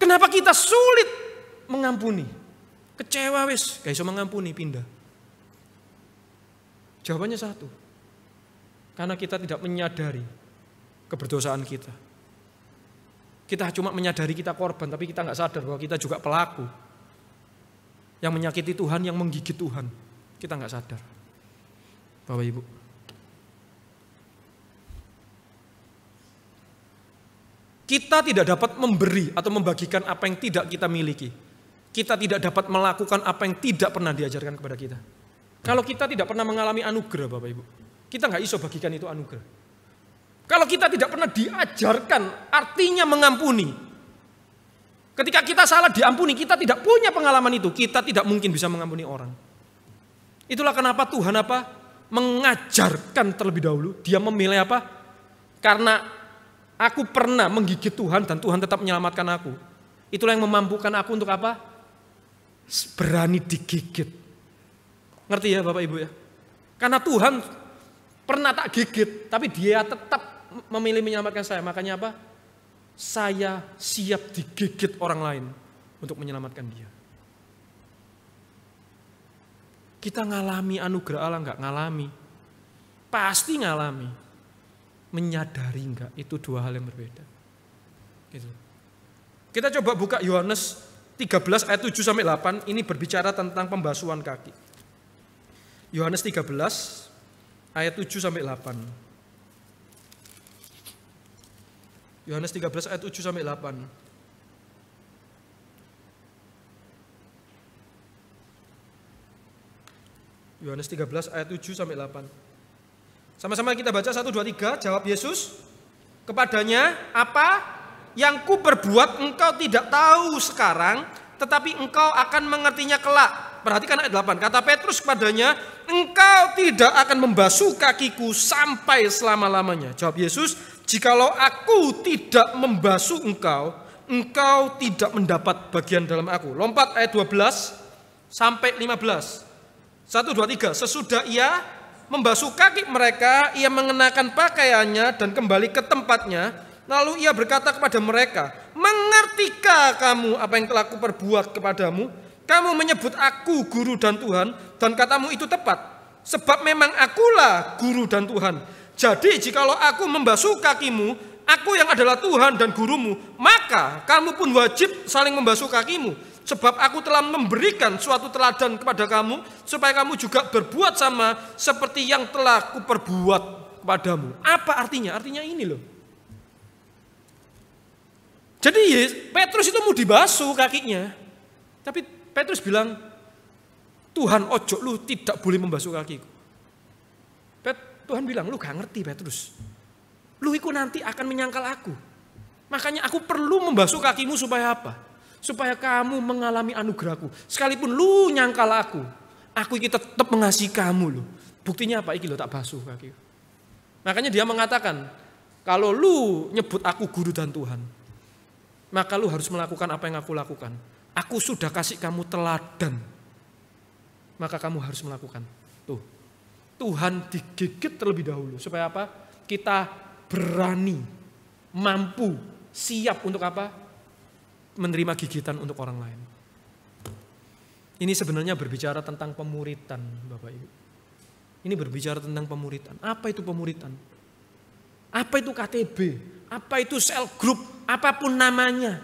Kenapa kita sulit mengampuni? Kecewa wis, gak bisa mengampuni, pindah. Jawabannya satu. Karena kita tidak menyadari keberdosaan kita. Kita cuma menyadari kita korban, tapi kita gak sadar bahwa kita juga pelaku. Yang menyakiti Tuhan, yang menggigit Tuhan. Kita gak sadar. Bapak Ibu. Kita tidak dapat memberi atau membagikan apa yang tidak kita miliki. Kita tidak dapat melakukan apa yang tidak pernah diajarkan kepada kita. Kalau kita tidak pernah mengalami anugerah Bapak Ibu, kita nggak iso bagikan itu anugerah. Kalau kita tidak pernah diajarkan artinya mengampuni. Ketika kita salah diampuni, kita tidak punya pengalaman itu, kita tidak mungkin bisa mengampuni orang. Itulah kenapa Tuhan mengajarkan terlebih dahulu. Dia memilih apa? Karena aku pernah menggigit Tuhan dan Tuhan tetap menyelamatkan aku. Itulah yang memampukan aku untuk apa? Berani digigit. Ngerti ya Bapak Ibu ya? Karena Tuhan pernah tak gigit, tapi dia tetap memilih menyelamatkan saya. Makanya apa? Saya siap digigit orang lain untuk menyelamatkan dia. Kita ngalami anugerah Allah enggak? Ngalami. Pasti ngalami. Menyadari enggak? Itu dua hal yang berbeda. Gitu. Kita coba buka Yohanes 13 ayat 7 sampai 8. Ini berbicara tentang pembasuhan kaki. Yohanes 13 ayat 7 sampai 8. Yohanes 13 ayat 7 sampai 8. Yohanes 13 ayat 7 sampai 8. Sama-sama kita baca 1 2 3. Jawab Yesus kepadanya, apa yang ku perbuat engkau tidak tahu sekarang, tetapi engkau akan mengertinya kelak. Perhatikan ayat 8. Kata Petrus kepadanya, engkau tidak akan membasuh kakiku sampai selama-lamanya. Jawab Yesus, jikalau aku tidak membasuh engkau, engkau tidak mendapat bagian dalam aku. Lompat ayat 12 sampai 15. 1 2 3. Sesudah ia membasuh kaki mereka, ia mengenakan pakaiannya dan kembali ke tempatnya. Lalu ia berkata kepada mereka, mengertikah kamu apa yang telah kuperbuat kepadamu? Kamu menyebut aku guru dan Tuhan, dan katamu itu tepat. Sebab memang akulah guru dan Tuhan. Jadi jikalau aku membasuh kakimu, aku yang adalah Tuhan dan gurumu, maka kamu pun wajib saling membasuh kakimu. Sebab aku telah memberikan suatu teladan kepada kamu, supaya kamu juga berbuat sama seperti yang telah kuperbuat kepadamu. Apa artinya? Artinya ini loh. Jadi Petrus itu mau dibasuh kakinya. Tapi Petrus bilang, Tuhan ojo lu tidak boleh membasuh kakiku. Tuhan bilang, lu gak ngerti Petrus. Lu itu nanti akan menyangkal aku. Makanya aku perlu membasuh kakimu supaya apa? Supaya kamu mengalami anugerahku. Sekalipun lu nyangkal aku ini tetap mengasihi kamu loh. Buktinya apa? Iki lo tak basuh kaki. Makanya dia mengatakan, kalau lu nyebut aku guru dan Tuhan, maka lu harus melakukan apa yang aku lakukan. Aku sudah kasih kamu teladan, maka kamu harus melakukan. Tuh, Tuhan digigit terlebih dahulu. Supaya apa? Kita berani, mampu, siap untuk apa? Menerima gigitan untuk orang lain. Ini sebenarnya berbicara tentang pemuritan, Bapak Ibu. Ini berbicara tentang pemuritan. Apa itu pemuritan? Apa itu KTB? Apa itu sel group? Apapun namanya.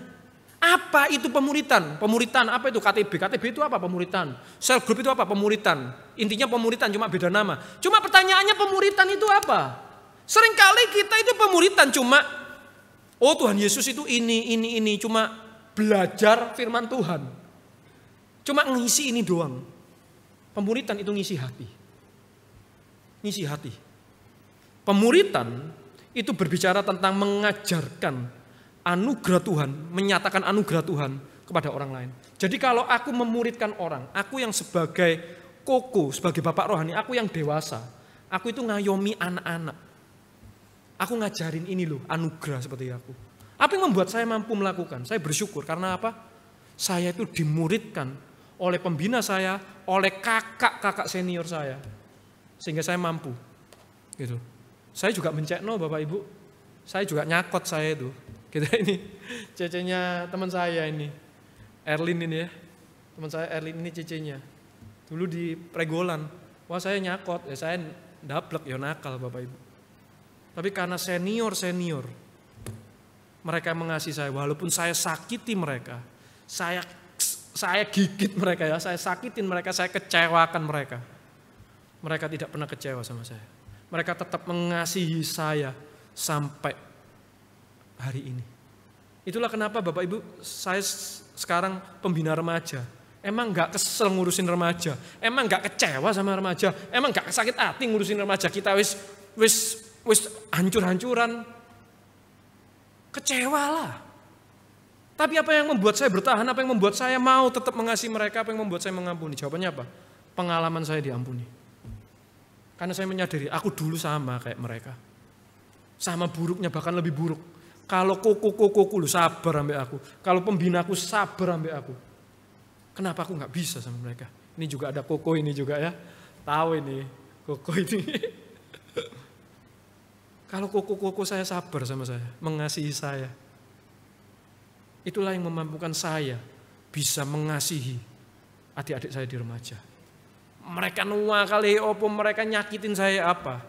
Apa itu pemuritan? Pemuritan apa itu KTB? KTB itu apa? Pemuritan. Sel group itu apa? Pemuritan. Intinya pemuritan, cuma beda nama. Cuma pertanyaannya pemuritan itu apa? Seringkali kita itu pemuritan cuma, oh Tuhan Yesus itu ini. Cuma belajar firman Tuhan. Cuma ngisi ini doang. Pemuritan itu ngisi hati. Ngisi hati. Pemuritan itu berbicara tentang mengajarkan anugerah Tuhan, menyatakan anugerah Tuhan kepada orang lain. Jadi kalau aku memuridkan orang, aku yang sebagai koko, sebagai bapak rohani, aku yang dewasa, aku itu ngayomi anak-anak. Aku ngajarin ini loh, anugerah seperti aku. Apa yang membuat saya mampu melakukan? Saya bersyukur karena apa? Saya itu dimuridkan oleh pembina saya, oleh kakak-kakak senior saya. Sehingga saya mampu. Gitu. Saya juga mencekno Bapak Ibu. Saya juga nyakot saya itu. Kita ini cecenya teman saya ini. Erlin ini ya. Teman saya Erlin ini cecenya. Dulu di Pregolan. Wah saya nyakot, ya saya ndablek ya nakal Bapak Ibu. Tapi karena senior, mereka mengasihi saya. Walaupun saya sakiti mereka, saya gigit mereka ya, saya sakitin mereka, saya kecewakan mereka. Mereka tidak pernah kecewa sama saya. Mereka tetap mengasihi saya sampai hari ini. Itulah kenapa Bapak Ibu, saya sekarang pembina remaja. Emang gak kesel ngurusin remaja, emang gak kecewa sama remaja, emang gak sakit hati ngurusin remaja. Kita wis hancur-hancuran, kecewa lah. Tapi apa yang membuat saya bertahan, apa yang membuat saya mau tetap mengasihi mereka, apa yang membuat saya mengampuni? Jawabannya apa? Pengalaman saya diampuni. Karena saya menyadari, aku dulu sama kayak mereka. Sama buruknya, bahkan lebih buruk. Kalau koko lu sabar sampai aku. Kalau pembinaku sabar sampai aku. Kenapa aku gak bisa sama mereka? Ini juga ada koko ini juga ya. Tahu ini, koko ini. Kalau koko saya sabar sama saya, mengasihi saya. Itulah yang memampukan saya bisa mengasihi adik-adik saya di remaja. Mereka nuwa kali opo, mereka nyakitin saya apa.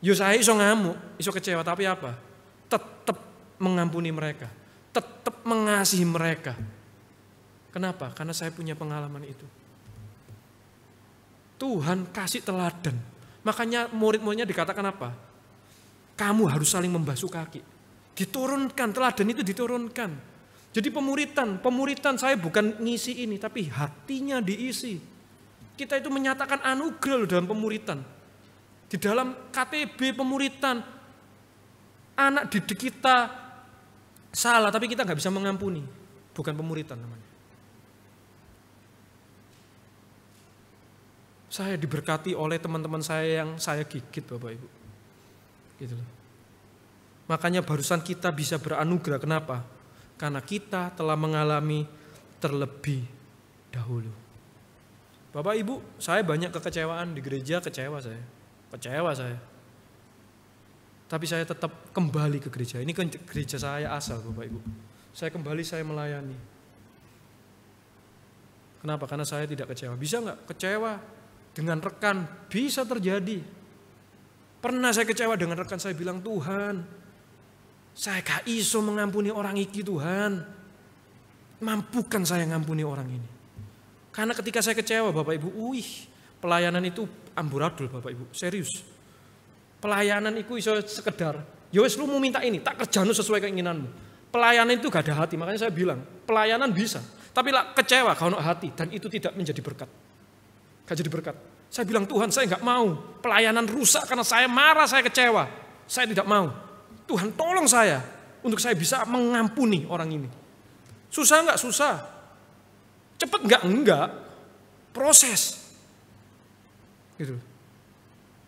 Yo saya iso ngamuk, iso kecewa, tapi apa? Tetap mengampuni mereka, tetap mengasihi mereka. Kenapa? Karena saya punya pengalaman itu. Tuhan kasih teladan. Makanya murid-muridnya dikatakan apa? Kamu harus saling membasuh kaki. Diturunkan, teladan itu diturunkan. Jadi pemuritan saya bukan ngisi ini, tapi hatinya diisi. Kita itu menyatakan anugerah loh dalam pemuritan. Di dalam KTB pemuritan, anak didik kita salah, tapi kita nggak bisa mengampuni. Bukan pemuritan namanya. Saya diberkati oleh teman-teman saya yang saya gigit Bapak Ibu. Gitu loh. Makanya barusan kita bisa beranugerah. Kenapa? Karena kita telah mengalami terlebih dahulu. Bapak Ibu, saya banyak kekecewaan di gereja, kecewa saya. Tapi saya tetap kembali ke gereja. Ini kan gereja saya asal Bapak Ibu. Saya kembali, saya melayani. Kenapa? Karena saya tidak kecewa. Bisa nggak kecewa dengan rekan? Bisa terjadi. Pernah saya kecewa dengan rekan, saya bilang, Tuhan, Saya gak iso mengampuni orang iki Tuhan. Mampukan saya ngampuni orang ini. Karena ketika saya kecewa Bapak Ibu, pelayanan itu amburadul Bapak Ibu, serius. Pelayanan itu iso sekedar, ya wes lu mau minta ini, tak kerjanu sesuai keinginanmu. Pelayanan itu gak ada hati, makanya saya bilang, pelayanan bisa. Tapi lah kecewa kalau hati, dan itu tidak menjadi berkat. Gak jadi berkat. Saya bilang Tuhan saya gak mau, pelayanan rusak karena saya marah, saya kecewa. Saya tidak mau. Tuhan tolong saya untuk saya bisa mengampuni orang ini. Susah enggak? Susah. Cepat enggak? Enggak. Proses. Gitu.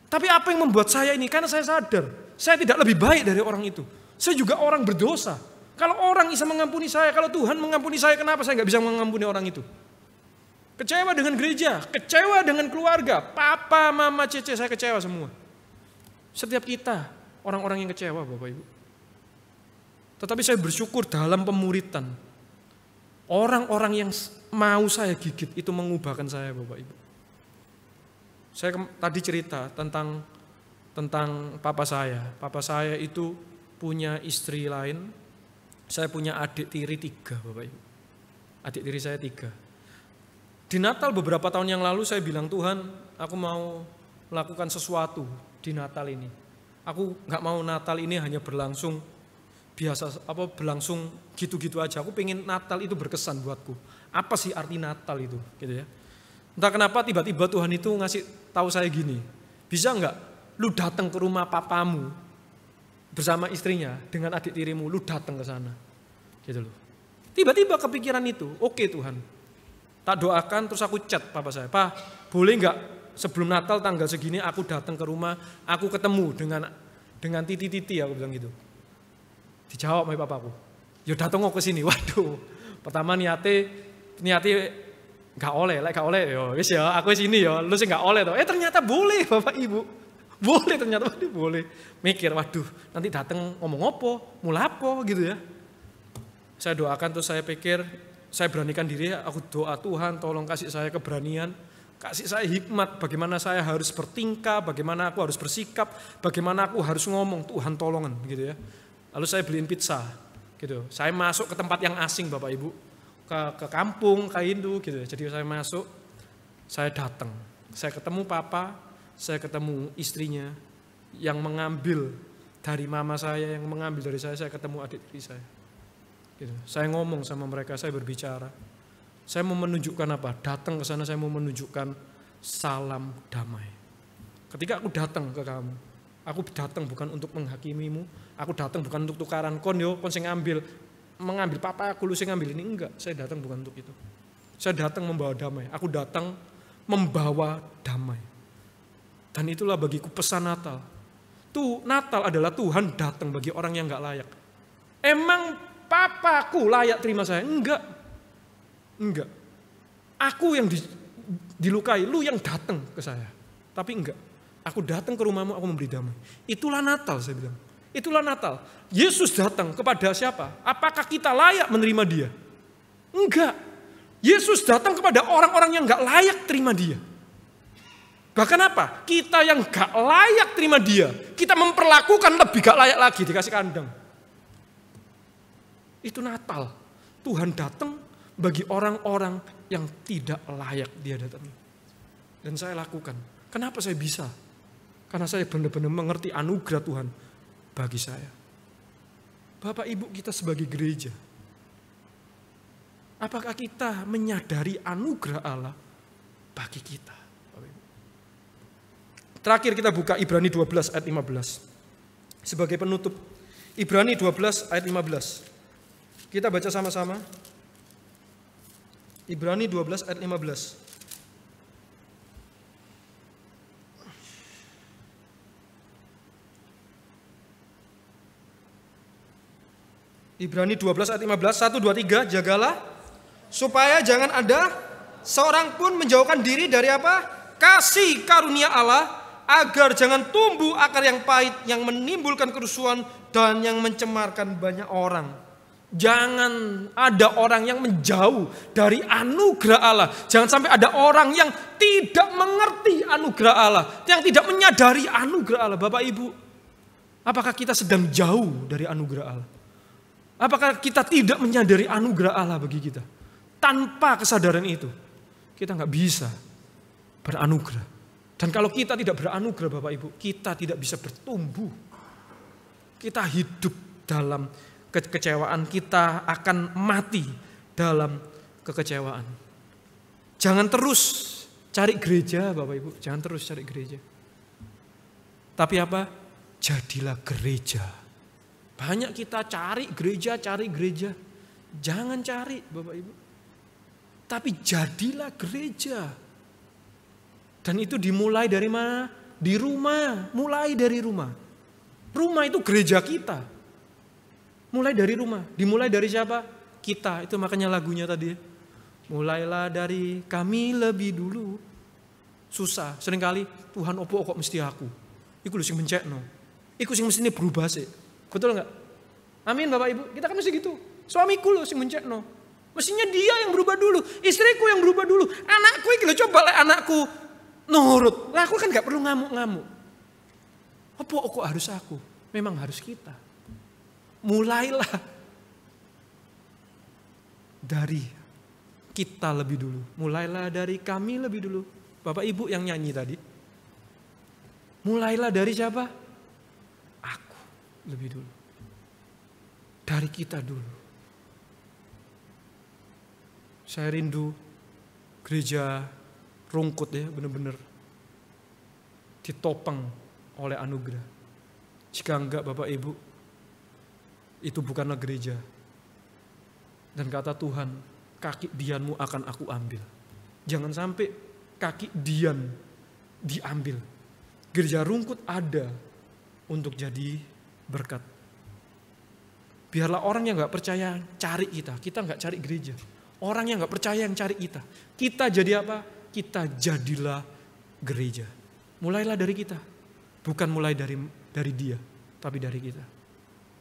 Tapi apa yang membuat saya ini? Karena saya sadar, saya tidak lebih baik dari orang itu. Saya juga orang berdosa. Kalau orang bisa mengampuni saya, kalau Tuhan mengampuni saya, kenapa saya enggak bisa mengampuni orang itu? Kecewa dengan gereja, kecewa dengan keluarga, papa, mama, cece, saya kecewa semua. Setiap kita orang-orang yang kecewa Bapak Ibu. Tetapi saya bersyukur dalam pemuritan. Orang-orang yang mau saya gigit itu mengubahkan saya Bapak Ibu. Saya tadi cerita tentang papa saya. Papa saya itu punya istri lain. Saya punya adik tiri 3 Bapak Ibu. Adik tiri saya 3. Di Natal beberapa tahun yang lalu saya bilang Tuhan aku mau melakukan sesuatu di Natal ini. Aku nggak mau Natal ini hanya berlangsung biasa, berlangsung gitu-gitu aja. Aku pengen Natal itu berkesan buatku. Apa sih arti Natal itu, gitu ya? Entah kenapa tiba-tiba Tuhan itu ngasih tahu saya gini, bisa nggak lu datang ke rumah papamu bersama istrinya dengan adik tirimu, lu datang ke sana, gitu loh. Tiba-tiba kepikiran itu, oke Tuhan. Tak doakan terus aku chat papa saya, Pak, boleh nggak? Sebelum Natal tanggal segini aku datang ke rumah, aku ketemu dengan Titi, aku bilang gitu. Dijawab sama papaku, ya datang kok ke sini. Waduh, pertama niate nggak oleh, yo wis ya, aku sini ya, lu sih nggak oleh toh. Ternyata boleh Bapak Ibu, boleh ternyata boleh. Mikir, waduh, nanti datang ngomong apa, mulapo gitu ya. Saya doakan terus saya pikir, saya beranikan diri, aku doa Tuhan, tolong kasih saya keberanian. Kasih saya hikmat bagaimana saya harus bertingkah, bagaimana aku harus bersikap, bagaimana aku harus ngomong, Tuhan tolongan gitu ya. Lalu saya beliin pizza gitu. Saya masuk ke tempat yang asing Bapak Ibu, ke kampung, ke Hindu gitu ya. Jadi saya masuk, saya datang. Saya ketemu papa, saya ketemu istrinya yang mengambil dari mama saya, yang mengambil dari saya ketemu adik tiri saya. Gitu. Saya ngomong sama mereka, saya berbicara. Saya mau menunjukkan apa? Datang ke sana saya mau menunjukkan salam damai. Ketika aku datang ke kamu, aku datang bukan untuk menghakimimu, aku datang bukan untuk tukaran kon sing mengambil papa aku lu sing ngambil ini, enggak. Saya datang bukan untuk itu. Saya datang membawa damai. Aku datang membawa damai. Dan itulah bagiku pesan Natal. Natal adalah Tuhan datang bagi orang yang enggak layak. Emang papaku layak terima saya? Enggak. Aku yang dilukai, lu yang datang ke saya. Tapi enggak. Aku datang ke rumahmu, aku memberi damai. Itulah Natal, saya bilang. Itulah Natal. Yesus datang kepada siapa? Apakah kita layak menerima dia? Enggak. Yesus datang kepada orang-orang yang enggak layak terima dia. Bahkan apa? Kita yang enggak layak terima dia, kita memperlakukan lebih enggak layak lagi, dikasih kandang. Itu Natal. Tuhan datang bagi orang-orang yang tidak layak dia datangi. Dan saya lakukan. Kenapa saya bisa? Karena saya benar-benar mengerti anugerah Tuhan bagi saya. Bapak Ibu kita sebagai gereja, apakah kita menyadari anugerah Allah bagi kita? Terakhir kita buka Ibrani 12 ayat 15. Sebagai penutup, Ibrani 12 ayat 15. Kita baca sama-sama. Ibrani 12 ayat 15. Ibrani 12 ayat 15, 1, 2, 3, jagalah supaya jangan ada seorang pun menjauhkan diri dari apa? Kasih karunia Allah, agar jangan tumbuh akar yang pahit yang menimbulkan kerusuhan dan yang mencemarkan banyak orang. Jangan ada orang yang menjauh dari anugerah Allah. Jangan sampai ada orang yang tidak mengerti anugerah Allah, yang tidak menyadari anugerah Allah. Bapak Ibu, Apakah kita sedang jauh dari anugerah Allah? Apakah kita tidak menyadari anugerah Allah bagi kita? Tanpa kesadaran itu, kita nggak bisa beranugerah. Dan kalau kita tidak beranugerah Bapak Ibu, kita tidak bisa bertumbuh. Kita hidup dalam kekecewaan, kita akan mati dalam kekecewaan. Jangan terus cari gereja Bapak Ibu, jangan terus cari gereja. Tapi apa? Jadilah gereja. Banyak kita cari gereja. Jangan cari Bapak Ibu. Tapi jadilah gereja. Dan itu dimulai dari mana? Di rumah. Mulai dari rumah. Rumah itu gereja kita. Mulai dari rumah. Dimulai dari siapa? Kita. Itu makanya lagunya tadi. Mulailah dari kami lebih dulu. Susah. Seringkali Tuhan opo kok mesti aku. Iku lu sing mencekno. Iku sing mesti berubah sih. Betul enggak? Amin Bapak Ibu. Kita kan mesti gitu. Suamiku lu sing mencekno. Mestinya dia yang berubah dulu. Istriku yang berubah dulu. Anakku iki lho, coba lah anakku nurut. Lah aku kan gak perlu ngamuk-ngamuk. Apa kok harus aku? Memang harus kita. Mulailah dari kita lebih dulu. Mulailah dari kami lebih dulu. Bapak Ibu yang nyanyi tadi. Mulailah dari siapa? Aku lebih dulu. Dari kita dulu. Saya rindu gereja rungkut ya, benar-benar ditopang oleh anugerah. Jika enggak Bapak Ibu, itu bukanlah gereja. Dan kata Tuhan, kaki dianmu akan aku ambil. Jangan sampai kaki dian diambil. Gereja rungkut ada untuk jadi berkat. Biarlah orang yang gak percaya cari kita nggak cari gereja. Orang yang gak percaya yang cari kita. Kita jadi apa? Kita jadilah gereja. Mulailah dari kita. Bukan mulai dari dia, tapi dari kita.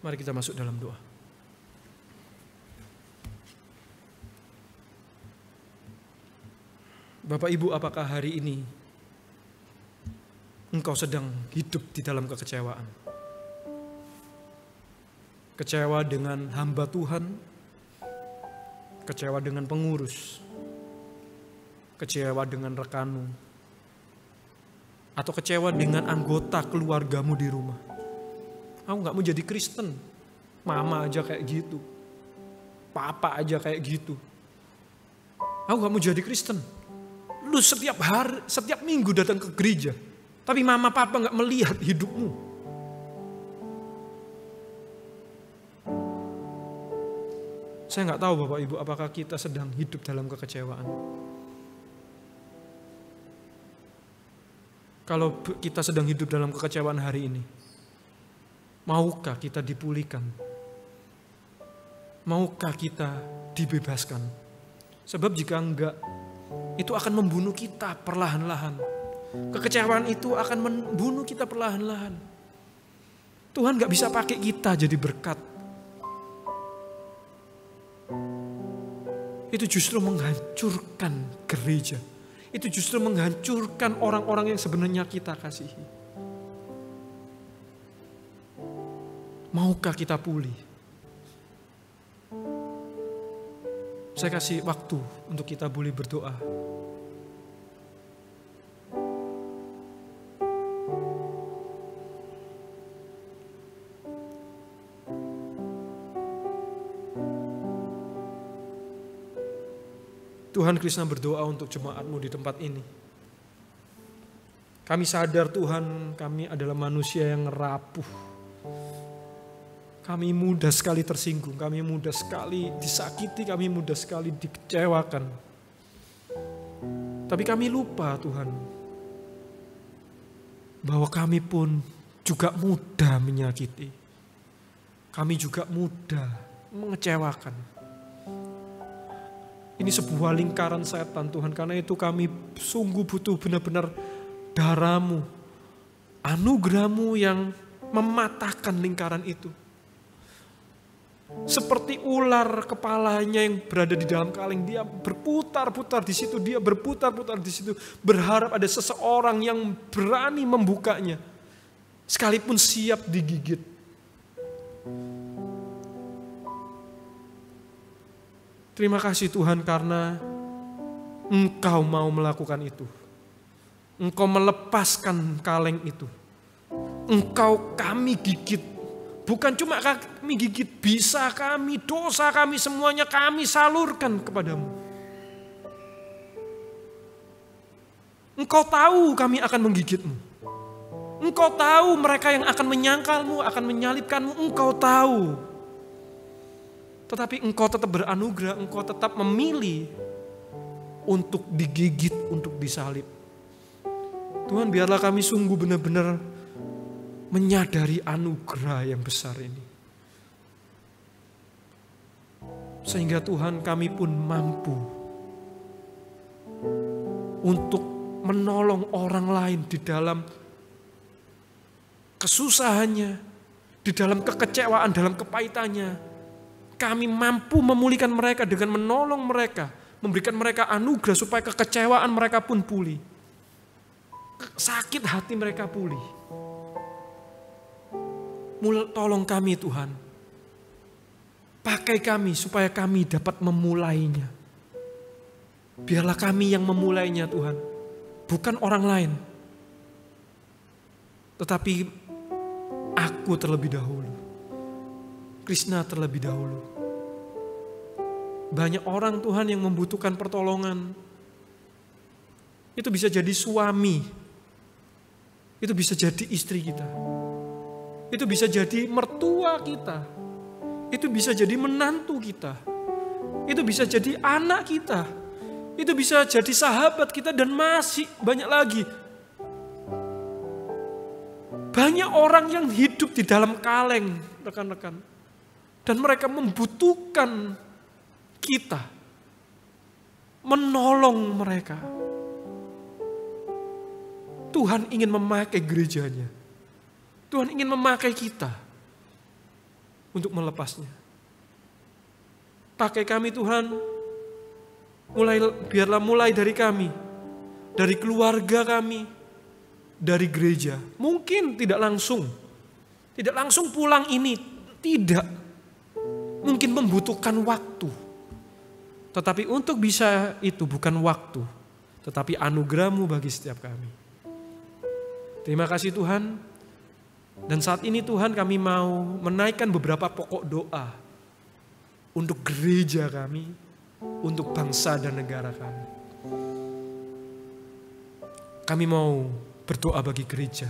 Mari kita masuk dalam doa. Bapak Ibu, apakah hari ini engkau sedang hidup di dalam kekecewaan? Kecewa dengan hamba Tuhan, kecewa dengan pengurus, kecewa dengan rekanmu, atau kecewa dengan anggota keluargamu di rumah. Aku gak mau jadi Kristen, mama aja kayak gitu, papa aja kayak gitu. Aku gak mau jadi Kristen. Lu setiap hari, setiap minggu datang ke gereja, tapi mama papa gak melihat hidupmu. Saya nggak tahu Bapak Ibu, apakah kita sedang hidup dalam kekecewaan. Kalau kita sedang hidup dalam kekecewaan hari ini, maukah kita dipulihkan? Maukah kita dibebaskan? Sebab jika enggak, itu akan membunuh kita perlahan-lahan. Kekecewaan itu akan membunuh kita perlahan-lahan. Tuhan nggak bisa pakai kita jadi berkat. Itu justru menghancurkan gereja. Itu justru menghancurkan orang-orang yang sebenarnya kita kasihi. Maukah kita pulih? Saya kasih waktu untuk kita boleh berdoa. Tuhan, Krishna berdoa untuk jemaat-Mu di tempat ini. Kami sadar Tuhan, kami adalah manusia yang rapuh. Kami mudah sekali tersinggung, kami mudah sekali disakiti, kami mudah sekali dikecewakan. Tapi kami lupa Tuhan, bahwa kami pun juga mudah menyakiti. Kami juga mudah mengecewakan. Ini sebuah lingkaran setan Tuhan. Karena itu kami sungguh butuh benar-benar darah-Mu, anugerah-Mu yang mematahkan lingkaran itu. Seperti ular kepalanya yang berada di dalam kaleng, dia berputar-putar di situ, dia berputar-putar di situ, berharap ada seseorang yang berani membukanya. sekalipun siap digigit. Terima kasih Tuhan karena Engkau mau melakukan itu. Engkau melepaskan kaleng itu. Engkau kami gigit. Bukan cuma kami gigit, bisa kami, dosa kami semuanya kami salurkan kepadamu. Engkau tahu kami akan menggigitmu. Engkau tahu mereka yang akan menyangkalmu, akan menyalibkanmu, engkau tahu. Tetapi engkau tetap beranugerah, engkau tetap memilih untuk digigit, untuk disalib. Tuhan, biarlah kami sungguh benar-benar menyadari anugerah yang besar ini. Sehingga Tuhan, kami pun mampu untuk menolong orang lain di dalam kesusahannya, di dalam kekecewaan, dalam kepahitannya. Kami mampu memulihkan mereka dengan menolong mereka, memberikan mereka anugerah supaya kekecewaan mereka pun pulih. Sakit hati mereka pulih. Tolong kami Tuhan. Pakai kami supaya kami dapat memulainya. Biarlah kami yang memulainya Tuhan. Bukan orang lain. Tetapi aku terlebih dahulu. Krishna terlebih dahulu. Banyak orang Tuhan yang membutuhkan pertolongan. Itu bisa jadi suami. Itu bisa jadi istri kita. Itu bisa jadi mertua kita. Itu bisa jadi menantu kita. Itu bisa jadi anak kita. Itu bisa jadi sahabat kita dan masih banyak lagi. Banyak orang yang hidup di dalam kaleng, rekan-rekan. Dan mereka membutuhkan kita. Menolong mereka. Tuhan ingin memakai gerejanya. Tuhan ingin memakai kita untuk melepasnya. Pakai kami Tuhan, biarlah mulai dari kami, dari keluarga kami, dari gereja. Mungkin tidak langsung pulang ini, tidak. Mungkin membutuhkan waktu. Tetapi untuk bisa itu bukan waktu, tetapi anugerah-Mu bagi setiap kami. Terima kasih Tuhan. Dan saat ini Tuhan kami mau menaikkan beberapa pokok doa untuk gereja kami, untuk bangsa dan negara kami. Kami mau berdoa bagi gereja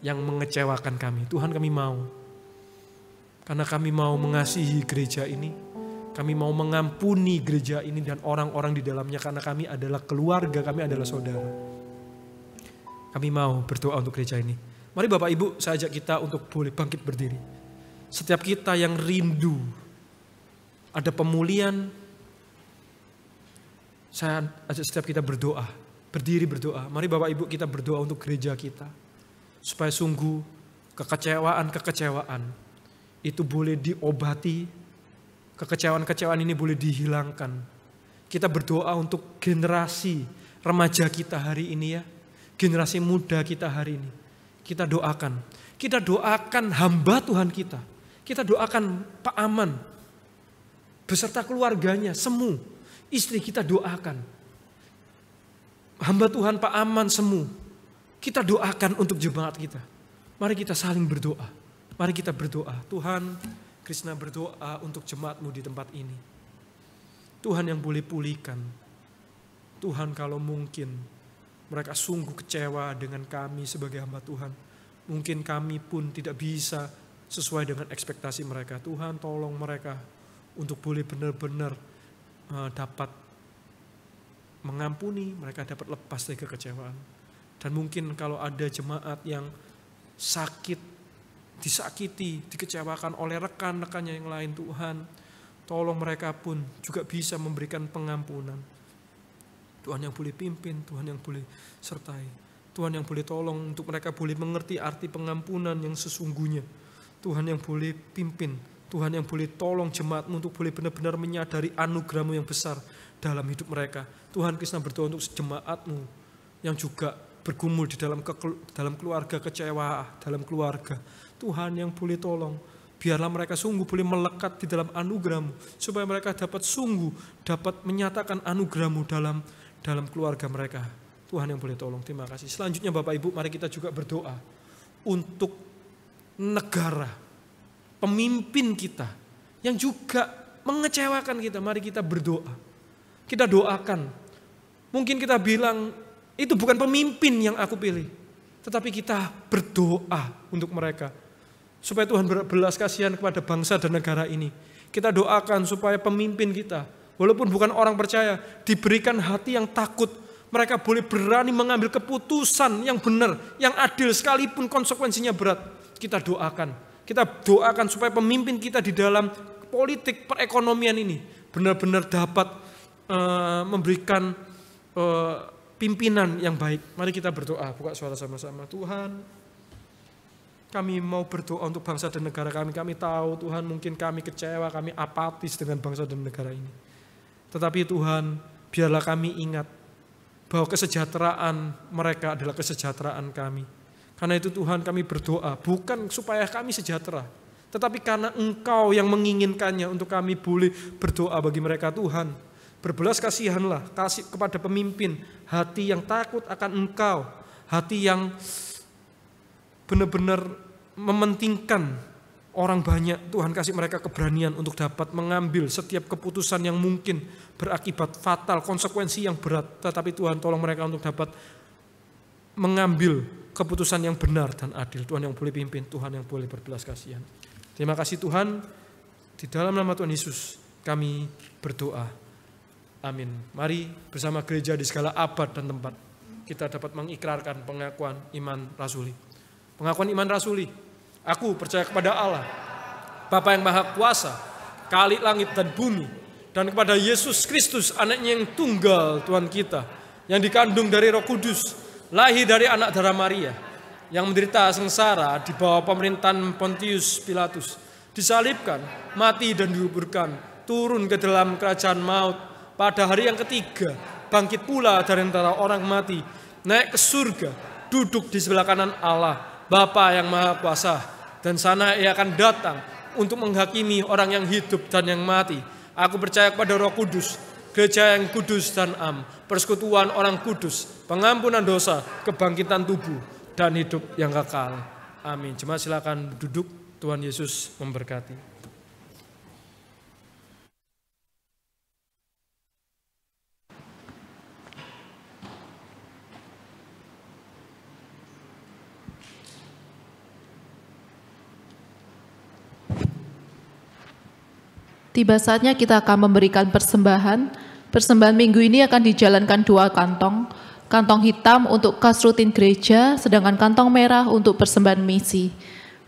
yang mengecewakan kami. Tuhan, kami mau. Karena kami mau mengasihi gereja ini. Kami mau mengampuni gereja ini dan orang-orang di dalamnya. Karena kami adalah keluarga, kami adalah saudara. Kami mau berdoa untuk gereja ini. Mari Bapak Ibu, saya ajak kita untuk boleh bangkit berdiri. Setiap kita yang rindu ada pemulihan, saya ajak setiap kita berdoa. Berdiri berdoa. Mari Bapak Ibu kita berdoa untuk gereja kita. Supaya sungguh kekecewaan-kekecewaan itu boleh diobati. Kekecewaan-kekecewaan ini boleh dihilangkan. Kita berdoa untuk generasi remaja kita hari ini ya. Generasi muda kita hari ini. Kita doakan hamba Tuhan kita. Kita doakan Pak Aman beserta keluarganya, semu. Istri kita doakan. Hamba Tuhan Pak Aman semu. Kita doakan untuk jemaat kita. Mari kita saling berdoa. Mari kita berdoa. Tuhan, Krishna berdoa untuk jemaat-Mu di tempat ini. Tuhan yang boleh pulihkan. Tuhan, kalau mungkin mereka sungguh kecewa dengan kami sebagai hamba Tuhan. Mungkin kami pun tidak bisa sesuai dengan ekspektasi mereka. Tuhan, tolong mereka untuk boleh benar-benar dapat mengampuni, mereka dapat lepas dari kekecewaan. Dan mungkin kalau ada jemaat yang sakit, disakiti, dikecewakan oleh rekan-rekannya yang lain, Tuhan, tolong mereka pun juga bisa memberikan pengampunan. Tuhan yang boleh pimpin, Tuhan yang boleh sertai. Tuhan yang boleh tolong untuk mereka boleh mengerti arti pengampunan yang sesungguhnya. Tuhan yang boleh pimpin, Tuhan yang boleh tolong jemaat-Mu untuk boleh benar-benar menyadari anugerah-Mu yang besar dalam hidup mereka. Tuhan, Krishna berdoa untuk jemaat-Mu yang juga bergumul di dalam keluarga kecewa, dalam keluarga. Tuhan yang boleh tolong, biarlah mereka sungguh boleh melekat di dalam anugerah-Mu, supaya mereka dapat menyatakan anugerah-Mu dalam keluarga mereka. Tuhan yang boleh tolong, terima kasih. Selanjutnya Bapak Ibu, mari kita juga berdoa untuk negara, pemimpin kita yang juga mengecewakan kita. Mari kita berdoa, kita doakan. Mungkin kita bilang, itu bukan pemimpin yang aku pilih, tetapi kita berdoa untuk mereka, supaya Tuhan berbelas kasihan kepada bangsa dan negara ini. Kita doakan supaya pemimpin kita, walaupun bukan orang percaya, diberikan hati yang takut. Mereka boleh berani mengambil keputusan yang benar, yang adil, sekalipun konsekuensinya berat. Kita doakan supaya pemimpin kita di dalam politik perekonomian ini benar-benar dapat memberikan pimpinan yang baik. Mari kita berdoa, buka suara sama-sama. Tuhan, kami mau berdoa untuk bangsa dan negara kami. Kami tahu Tuhan, mungkin kami kecewa, kami apatis dengan bangsa dan negara ini. Tetapi Tuhan, biarlah kami ingat bahwa kesejahteraan mereka adalah kesejahteraan kami. Karena itu Tuhan, kami berdoa bukan supaya kami sejahtera, tetapi karena Engkau yang menginginkannya untuk kami boleh berdoa bagi mereka. Tuhan, berbelas kasihanlah, kasih kepada pemimpin hati yang takut akan Engkau, hati yang benar-benar mementingkan orang banyak. Tuhan, kasih mereka keberanian untuk dapat mengambil setiap keputusan yang mungkin berakibat fatal, konsekuensi yang berat. Tetapi Tuhan, tolong mereka untuk dapat mengambil keputusan yang benar dan adil. Tuhan yang boleh pimpin, Tuhan yang boleh berbelas kasihan. Terima kasih Tuhan, di dalam nama Tuhan Yesus kami berdoa. Amin. Mari bersama gereja di segala abad dan tempat kita dapat mengikrarkan pengakuan iman rasuli. Pengakuan iman rasuli. Aku percaya kepada Allah, Bapa yang Maha Kuasa, Khalik langit dan bumi, dan kepada Yesus Kristus, anaknya yang tunggal Tuhan kita, yang dikandung dari Roh Kudus, lahir dari anak darah Maria, yang menderita sengsara di bawah pemerintahan Pontius Pilatus, disalibkan, mati dan dikuburkan, turun ke dalam kerajaan maut, pada hari yang ketiga, bangkit pula dari antara orang mati, naik ke surga, duduk di sebelah kanan Allah, Bapa yang Maha Kuasa, dan sana Ia akan datang untuk menghakimi orang yang hidup dan yang mati. Aku percaya kepada Roh Kudus, gereja yang kudus dan am, persekutuan orang kudus, pengampunan dosa, kebangkitan tubuh, dan hidup yang kekal. Amin. Jemaat silakan duduk. Tuhan Yesus memberkati. Tiba saatnya kita akan memberikan persembahan. Persembahan minggu ini akan dijalankan 2 kantong. Kantong hitam untuk kas rutin gereja, sedangkan kantong merah untuk persembahan misi.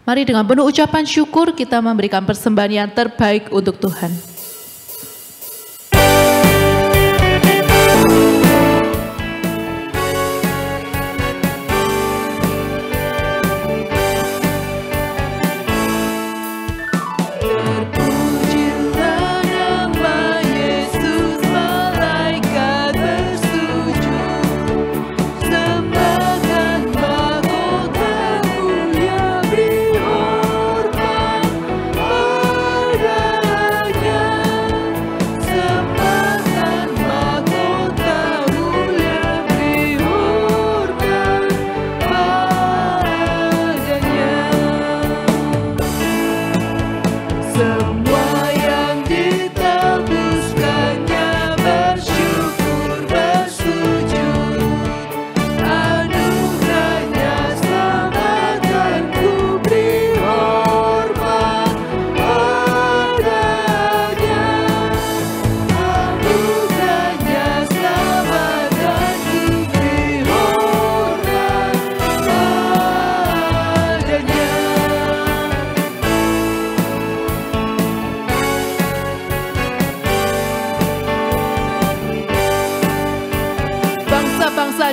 Mari dengan penuh ucapan syukur kita memberikan persembahan yang terbaik untuk Tuhan.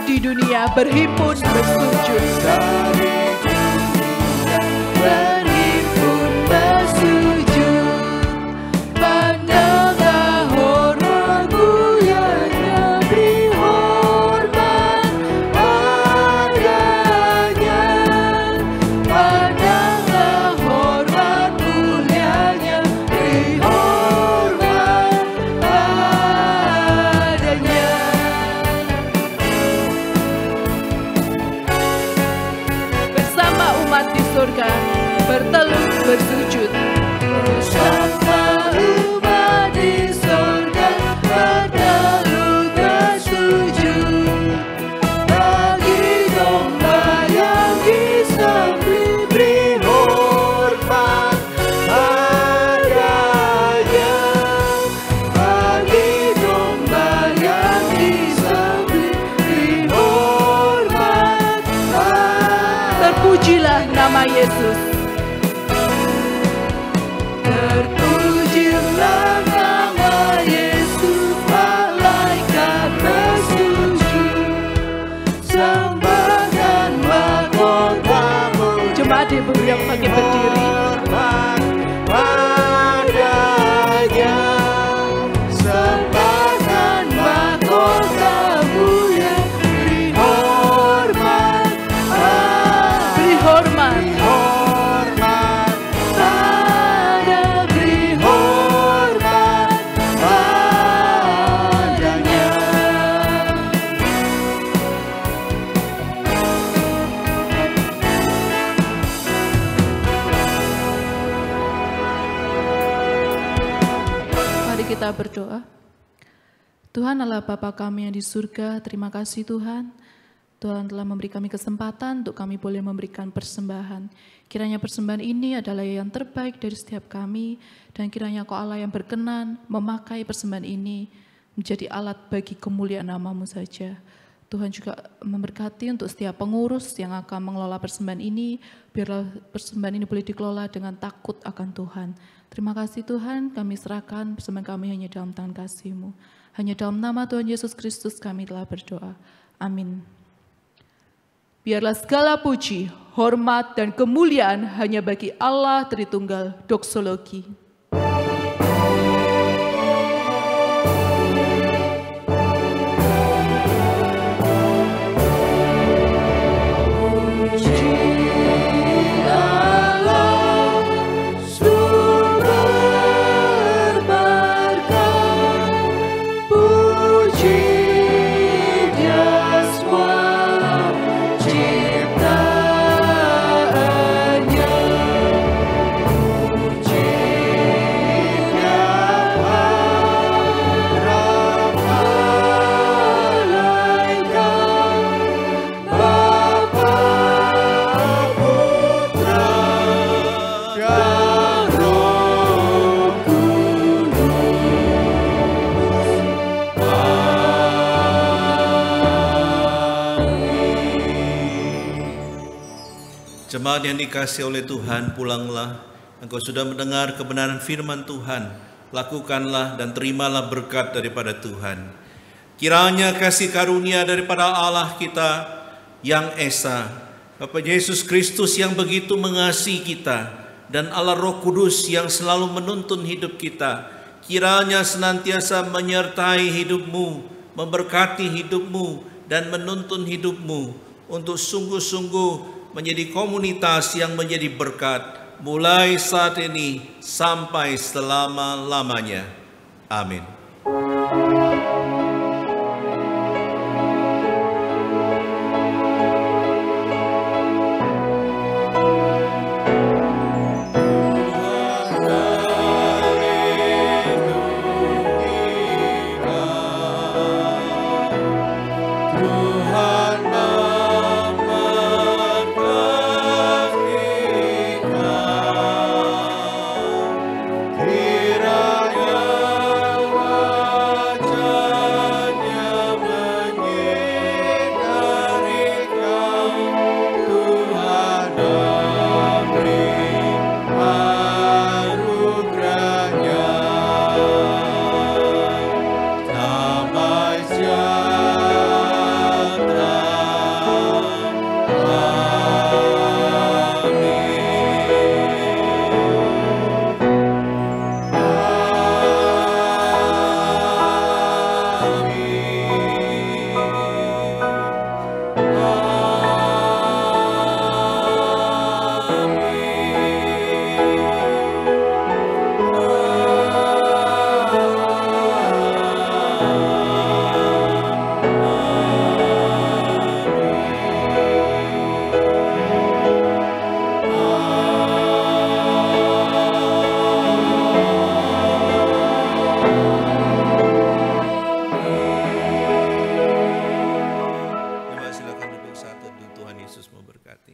Di dunia berhimpun bersujud. Berhimpun bersujud. Pandanglah hormat mulianya, beri hormat padanya. surga bertelut bersujud. Bersama umat di surga bertelut bersujud. Bagi domba yang disembelih beri hormat padanya. Bagi domba yang disembelih beri hormat padanya. Terpujilah nama Yesus. Terpujilah nama Yesus, malaikat bersujud, sembahkan mahkotamu. Jemaat diberi yang pakai berdiri. Padanya, sembahkan mahkotamu yang beri hormat. Beri hormat. Kita berdoa. Tuhan Allah Bapa kami yang di surga, terima kasih Tuhan. Tuhan telah memberi kami kesempatan untuk kami boleh memberikan persembahan. Kiranya persembahan ini adalah yang terbaik dari setiap kami, dan kiranya Kau Allah yang berkenan memakai persembahan ini menjadi alat bagi kemuliaan nama-Mu saja. Tuhan juga memberkati untuk setiap pengurus yang akan mengelola persembahan ini, biarlah persembahan ini boleh dikelola dengan takut akan Tuhan. Terima kasih Tuhan, kami serahkan persembahan kami hanya dalam tangan kasih-Mu. Hanya dalam nama Tuhan Yesus Kristus kami telah berdoa. Amin. Biarlah segala puji, hormat, dan kemuliaan hanya bagi Allah Tritunggal. Doksologi. Jemaat yang dikasihi oleh Tuhan, pulanglah. Engkau sudah mendengar kebenaran firman Tuhan. Lakukanlah dan terimalah berkat daripada Tuhan. Kiranya kasih karunia daripada Allah kita yang Esa, Bapa Yesus Kristus yang begitu mengasihi kita, dan Allah Roh Kudus yang selalu menuntun hidup kita, kiranya senantiasa menyertai hidupmu, memberkati hidupmu, dan menuntun hidupmu untuk sungguh-sungguh menjadi komunitas yang menjadi berkat mulai saat ini sampai selama-lamanya. Amin. Kiranya Yesus memberkati.